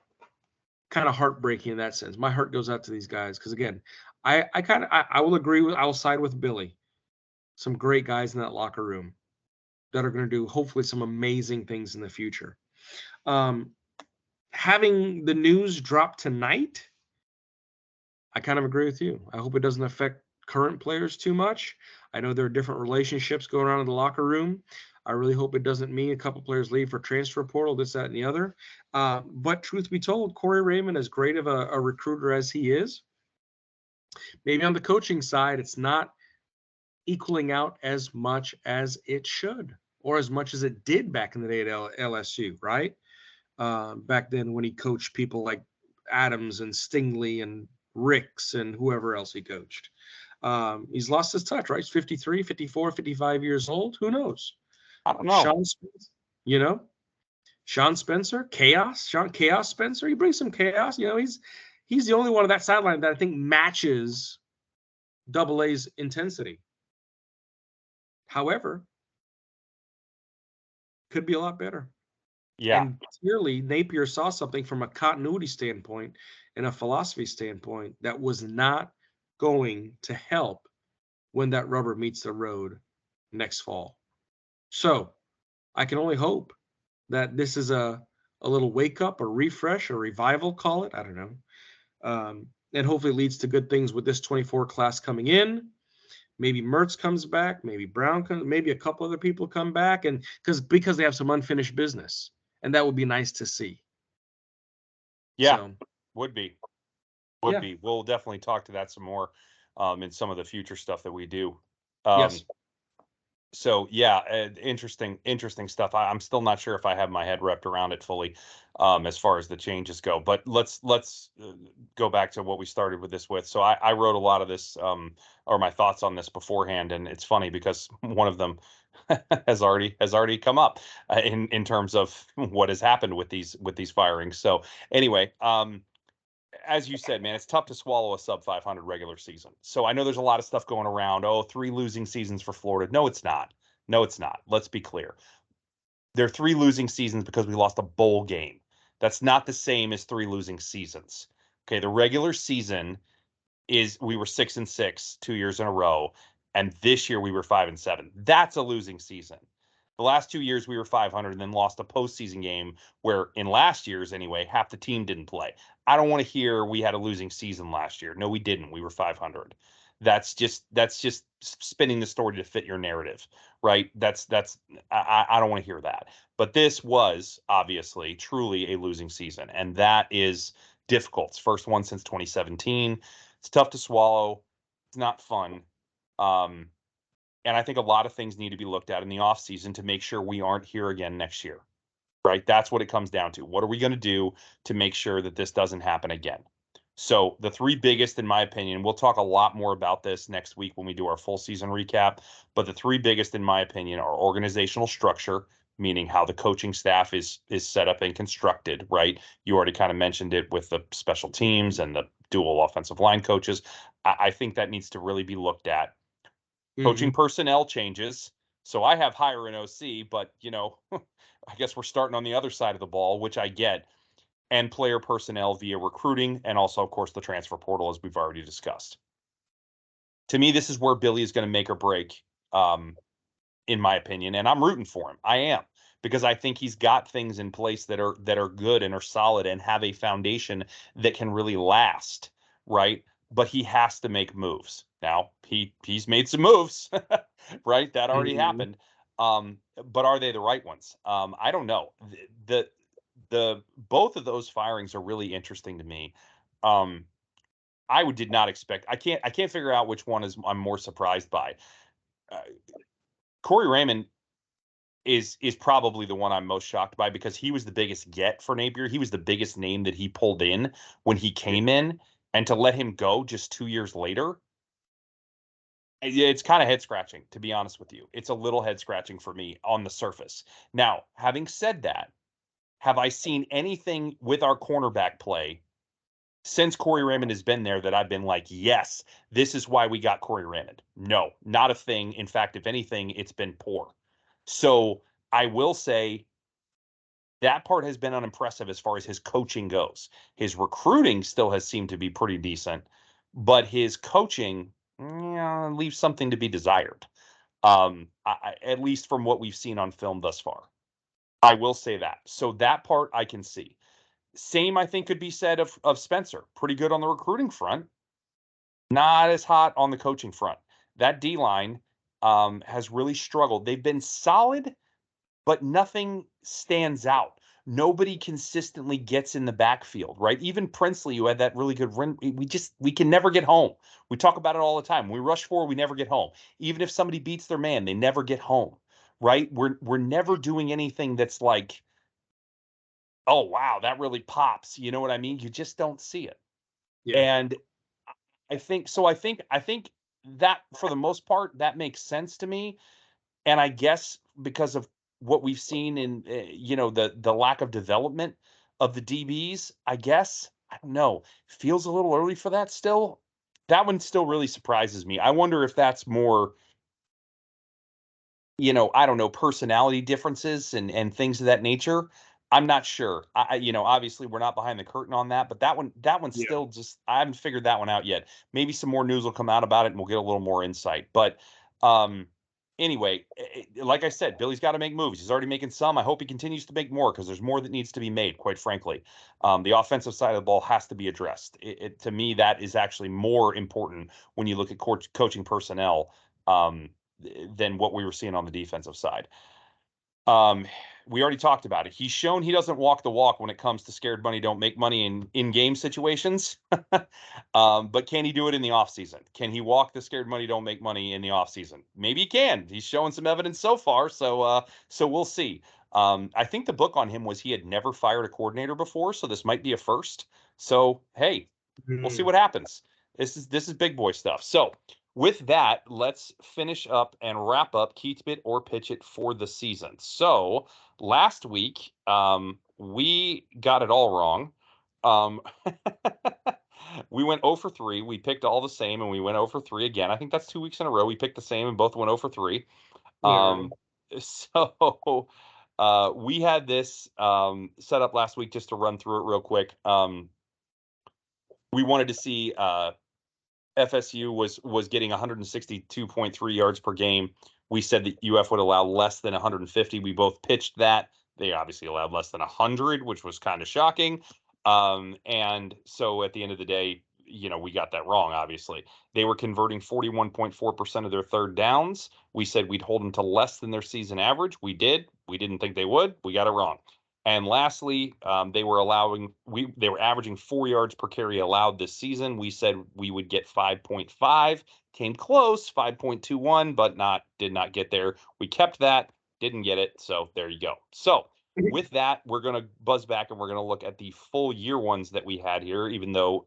S2: kind of heartbreaking in that sense. My heart goes out to these guys because again, I will agree with I will side with Billy. Some great guys in that locker room that are going to do hopefully some amazing things in the future. Um, having the news drop tonight, I kind of agree with you. I hope it doesn't affect current players too much. I know there are different relationships going on in the locker room. I really hope it doesn't mean a couple players leave for transfer portal, this, that, and the other. But truth be told, Corey Raymond, as great of a recruiter as he is, maybe on the coaching side, it's not equaling out as much as it should, or as much as it did back in the day at LSU, right? Back then when he coached people like Adams and Stingley and Ricks and whoever else he coached. He's lost his touch, right? He's 53, 54, 55 years old. Who knows?
S1: I don't know.
S2: Sean Spencer, you know, Sean Spencer, Sean Chaos Spencer. He brings some chaos. He's the only one on that sideline that I think matches Double A's intensity. However, could be a lot better.
S1: Yeah,
S2: And clearly, Napier saw something from a continuity standpoint and a philosophy standpoint that was not going to help when that rubber meets the road next fall. So I can only hope that this is a little wake up, a refresh, a revival, call it. I don't know. And hopefully leads to good things with this 24 class coming in. Maybe Mertz comes back, maybe Brown comes, maybe a couple other people come back, and because they have some unfinished business, and that would be nice to see.
S1: yeah,
S2: So
S1: would be. Would
S2: yeah,
S1: be. We'll definitely talk to that some more in some of the future stuff that we do. Um,
S2: yes,
S1: so yeah, interesting stuff. I'm still not sure if I have my head wrapped around it fully, as far as the changes go. But let's go back to what we started with this with. So I wrote a lot of this, or my thoughts on this beforehand, and it's funny because one of them has already come up in terms of what has happened with these firings. So anyway, as you said, man, it's tough to swallow a sub 500 regular season. So I know there's a lot of stuff going around. Oh, three losing seasons for Florida. No, it's not. No, it's not. Let's be clear. There are three losing seasons because we lost a bowl game. That's not the same as three losing seasons. Okay, the regular season is we were 6-6 2 years in a row, and this year we were 5-7. That's a losing season. The last 2 years we were 500 and then lost a postseason game where, in last year's anyway, half the team didn't play. I don't want to hear we had a losing season last year. No, we didn't. We were 500. That's just spinning the story to fit your narrative, right? I don't want to hear that. But this was obviously truly a losing season, and that is difficult. It's first one since 2017. It's tough to swallow. It's not fun. And I think a lot of things need to be looked at in the offseason to make sure we aren't here again next year, right? That's what it comes down to. What are we going to do to make sure that this doesn't happen again? So the three biggest, in my opinion, we'll talk a lot more about this next week when we do our full season recap. But the three biggest, in my opinion, are organizational structure, meaning how the coaching staff is set up and constructed, right? You already kind of mentioned it with the special teams and the dual offensive line coaches. I think that needs to really be looked at. Coaching personnel changes. So I have higher in OC, but I guess we're starting on the other side of the ball, which I get. And player personnel via recruiting, and also, of course, the transfer portal, as we've already discussed. To me, this is where Billy is going to make or break, in my opinion, and I'm rooting for him. I am, because I think he's got things in place that are good and are solid and have a foundation that can really last, right? But he has to make moves. Now, he's made some moves, right? That already happened. But are they the right ones? I don't know. The both of those firings are really interesting to me. Did not expect. I can't figure out which one I'm more surprised by. Corey Raymond is probably the one I'm most shocked by, because he was the biggest get for Napier. He was the biggest name that he pulled in when he came in, and to let him go just 2 years later, it's kind of head scratching, to be honest with you. It's a little head scratching for me on the surface. Now, having said that, have I seen anything with our cornerback play since Corey Raymond has been there that I've been like, yes, this is why we got Corey Raymond? No, not a thing. In fact, if anything, it's been poor. So I will say that part has been unimpressive as far as his coaching goes. His recruiting still has seemed to be pretty decent, but his coaching leaves something to be desired, at least from what we've seen on film thus far. I will say that. So that part I can see. Same, I think, could be said of Spencer. Pretty good on the recruiting front, not as hot on the coaching front. That D-line has really struggled. They've been solid, but nothing stands out. Nobody consistently gets in the backfield, right? Even Princely, who had that really good run, we can never get home. We talk about it all the time. We rush forward, we never get home. Even if somebody beats their man, they never get home, right? We're never doing anything that's like, oh wow, that really pops. You know what I mean? You just don't see it.
S2: Yeah.
S1: And I think so. I think that for the most part that makes sense to me. And I guess because of what we've seen in the lack of development of the DBs, I guess, I don't know, feels a little early for that still. That one still really surprises me. I wonder if that's more, I don't know, personality differences and things of that nature. I'm not sure. Obviously we're not behind the curtain on that, but that one's
S2: Yeah.
S1: still just, I haven't figured that one out yet. Maybe some more news will come out about it and we'll get a little more insight. But anyway, like I said, Billy's got to make moves. He's already making some. I hope he continues to make more, because there's more that needs to be made, quite frankly. The offensive side of the ball has to be addressed. To me, that is actually more important when you look at coaching personnel, than what we were seeing on the defensive side. We already talked about it. He's shown he doesn't walk the walk when it comes to scared money don't make money in game situations. But can he do it in the offseason? Can he walk the scared money don't make money in the offseason? Maybe he can. He's showing some evidence so far, so we'll see. I think the book on him was he had never fired a coordinator before, so this might be a first. So hey, we'll see what happens. This is big boy stuff. So with that, let's finish up and wrap up Keats Bit or Pitch It for the season. So last week, we got it all wrong. We went 0 for 3. We picked all the same, and we went 0 for 3 again. I think that's 2 weeks in a row. We picked the same and both went 0 for 3.
S2: Yeah.
S1: So we had this set up last week, just to run through it real quick. We wanted to see FSU was getting 162.3 yards per game. We said that UF would allow less than 150. We both pitched that. They obviously allowed less than 100, which was kind of shocking. And so at the end of the day, we got that wrong, obviously. They were converting 41.4% of their third downs. We said we'd hold them to less than their season average. We did. We didn't think they would. We got it wrong. And lastly, they were averaging 4 yards per carry allowed this season. We said we would get 5.5, came close, 5.21, but did not get there. We kept that, didn't get it, so there you go. So with that, we're going to buzz back and we're going to look at the full year ones that we had here, even though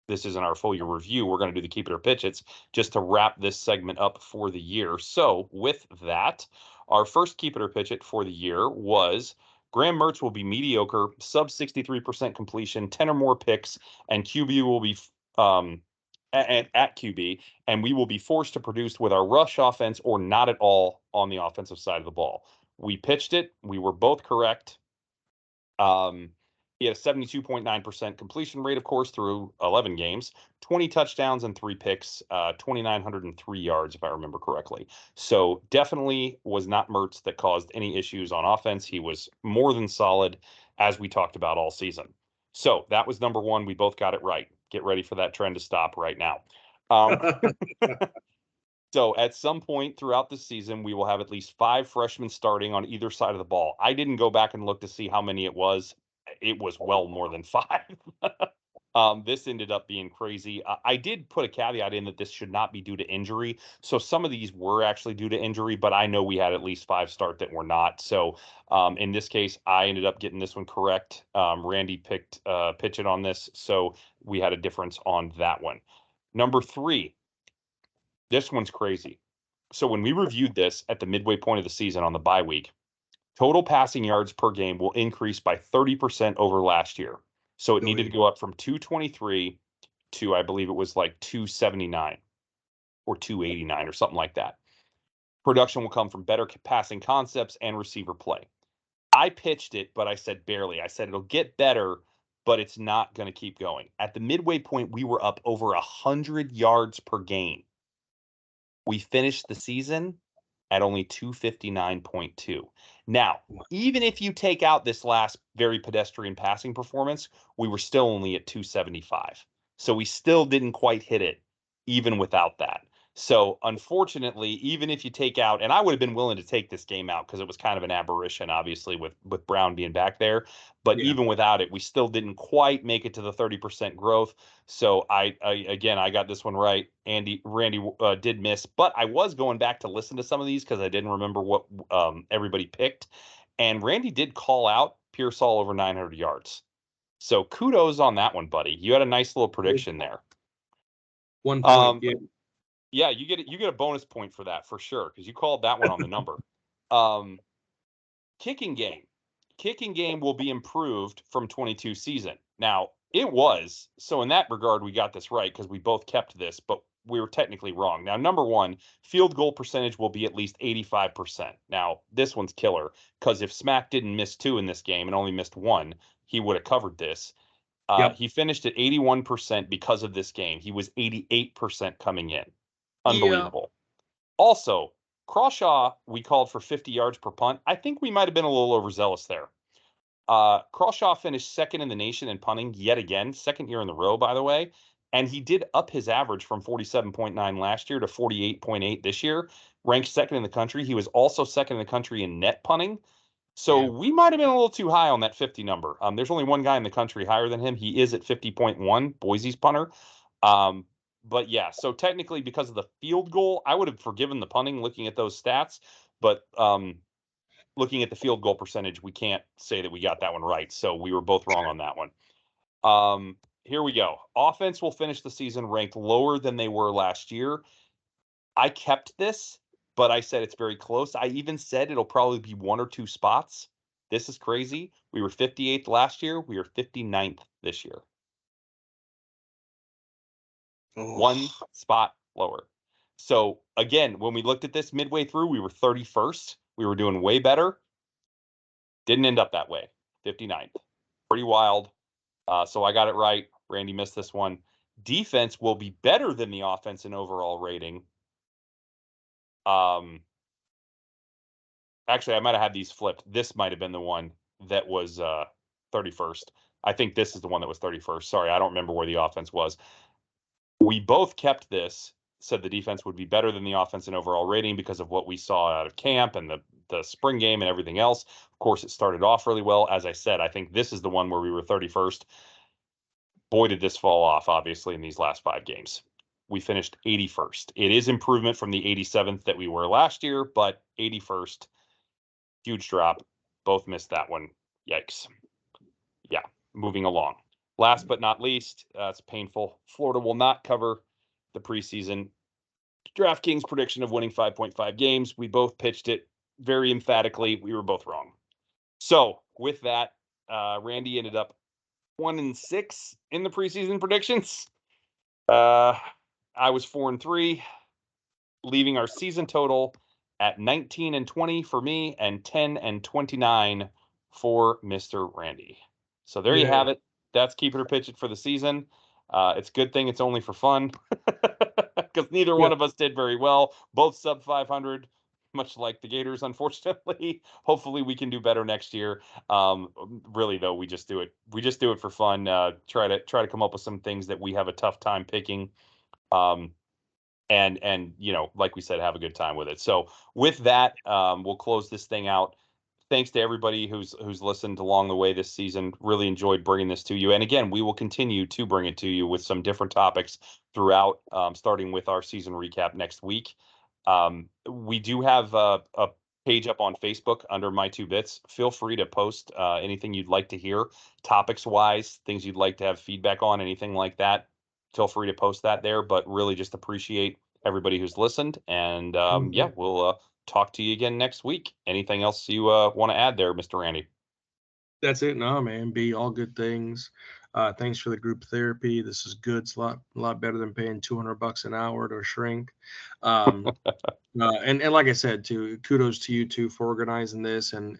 S1: this isn't our full year review. We're going to do the keep it or pitch it's just to wrap this segment up for the year. So with that, our first keep it or pitch it for the year was Graham Mertz will be mediocre, sub 63% completion, 10 or more picks, and QB will be at QB, and we will be forced to produce with our rush offense or not at all on the offensive side of the ball. We pitched it. We were both correct. He had a 72.9% completion rate, of course, through 11 games, 20 touchdowns and 3 picks, 2,903 yards, if I remember correctly. So definitely was not Mertz that caused any issues on offense. He was more than solid, as we talked about all season. So that was number one. We both got it right. Get ready for that trend to stop right now. So at some point throughout the season, we will have at least 5 freshmen starting on either side of the ball. I didn't go back and look to see how many it was. It was well more than 5. This ended up being crazy. I did put a caveat in that this should not be due to injury. So some of these were actually due to injury, but I know we had at least 5 start that were not. So in this case, I ended up getting this one correct. Randy picked pitch it on this. So we had a difference on that one. Number 3. This one's crazy. So when we reviewed this at the midway point of the season on the bye week, total passing yards per game will increase by 30% over last year. So it needed to go up from 223 to, I believe it was like 279 or 289 or something like that. Production will come from better passing concepts and receiver play. I pitched it, but I said barely. I said it'll get better, but it's not going to keep going. At the midway point, we were up over 100 yards per game. We finished the season at only 259.2. Now, even if you take out this last very pedestrian passing performance, we were still only at 275. So we still didn't quite hit it, even without that. So unfortunately, even if you take out, and I would have been willing to take this game out because it was kind of an aberration, obviously, with Brown being back there. But even without it, we still didn't quite make it to the 30% growth. So I got this one right. Randy did miss, but I was going back to listen to some of these because I didn't remember what everybody picked. And Randy did call out Pearsall over 900 yards. So kudos on that one, buddy. You had a nice little prediction there.
S2: 1 point,
S1: yeah, you get a bonus point for that for sure because you called that one on the number. Kicking game will be improved from 22 season. Now it was, so in that regard we got this right because we both kept this, but we were technically wrong. Now number 1, field goal percentage will be at least 85%. Now this one's killer because if Smack didn't miss 2 in this game and only missed 1, he would have covered this. He finished at 81% because of this game. He was 88% coming in. Unbelievable. Also, Crawshaw, we called for 50 yards per punt. I think we might have been a little overzealous there. Crawshaw finished second in the nation in punting yet again, second year in the row, by the way. And he did up his average from 47.9 last year to 48.8 this year, ranked second in the country. He was also second in the country in net punting. So we might have been a little too high on that 50 number. There's only one guy in the country higher than him. He is at 50.1, Boise's punter. But yeah, so technically because of the field goal, I would have forgiven the punting looking at those stats. But looking at the field goal percentage, we can't say that we got that one right. So we were both wrong on that one. Here we go. Offense will finish the season ranked lower than they were last year. I kept this, but I said it's very close. I even said it'll probably be 1 or 2 spots. This is crazy. We were 58th last year. We are 59th this year. 1 spot lower. So again, when we looked at this midway through, we were 31st. We were doing way better. Didn't end up that way. 59th. Pretty wild. So I got it right. Randy missed this one. Defense will be better than the offense in overall rating. Actually, I might have had these flipped. This might have been the one that was 31st. I think this is the one that was 31st. Sorry, I don't remember where the offense was. We both kept this, said the defense would be better than the offense in overall rating because of what we saw out of camp and the the spring game and everything else. Of course, it started off really well. As I said, I think this is the one where we were 31st. Boy, did this fall off, obviously, in these last 5 games. We finished 81st. It is improvement from the 87th that we were last year, but 81st, huge drop. Both missed that one. Yikes. Yeah, moving along. Last but not least, it's painful. Florida will not cover the preseason DraftKings prediction of winning 5.5 games. We both pitched it very emphatically. We were both wrong. So with that, Randy ended up 1-6 in the preseason predictions. I was 4-3, leaving our season total at 19-20 for me and 10-29 for Mr. Randy. So there you have it. That's keep it or pitch it for the season. It's a good thing it's only for fun because neither one of us did very well. Both sub 500, much like the Gators, unfortunately. Hopefully we can do better next year. Really though, we just do it. We just do it for fun. Try to come up with some things that we have a tough time picking. And like we said, have a good time with it. So with that, we'll close this thing out. Thanks to everybody who's listened along the way this season. Really enjoyed bringing this to you. And again, we will continue to bring it to you with some different topics throughout, starting with our season recap next week. We do have a page up on Facebook under My Two Bits. Feel free to post anything you'd like to hear, topics wise, things you'd like to have feedback on, anything like that. Feel free to post that there. But really, just appreciate everybody who's listened. And we'll talk to you again next week. Anything else you want to add there, Mr. Randy?
S2: That's it. No, man. B, all good things. Thanks for the group therapy. This is good. It's a lot better than paying $200 an hour to a shrink. And like I said, too, kudos to you too for organizing this and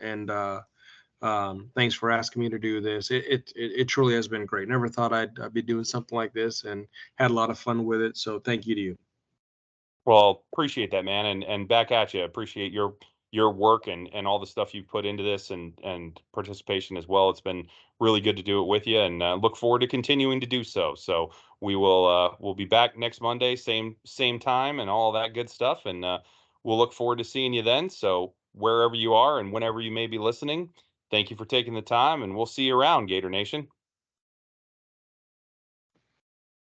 S2: thanks for asking me to do this. It truly has been great. Never thought I'd be doing something like this, and had a lot of fun with it. So thank you to you.
S1: Well, appreciate that, man, and back at you. Appreciate your work and all the stuff you've put into this and participation as well. It's been really good to do it with you, and look forward to continuing to do so. So we'll be back next Monday, same time, and all that good stuff, and we'll look forward to seeing you then. So wherever you are and whenever you may be listening, thank you for taking the time, and we'll see you around, Gator Nation.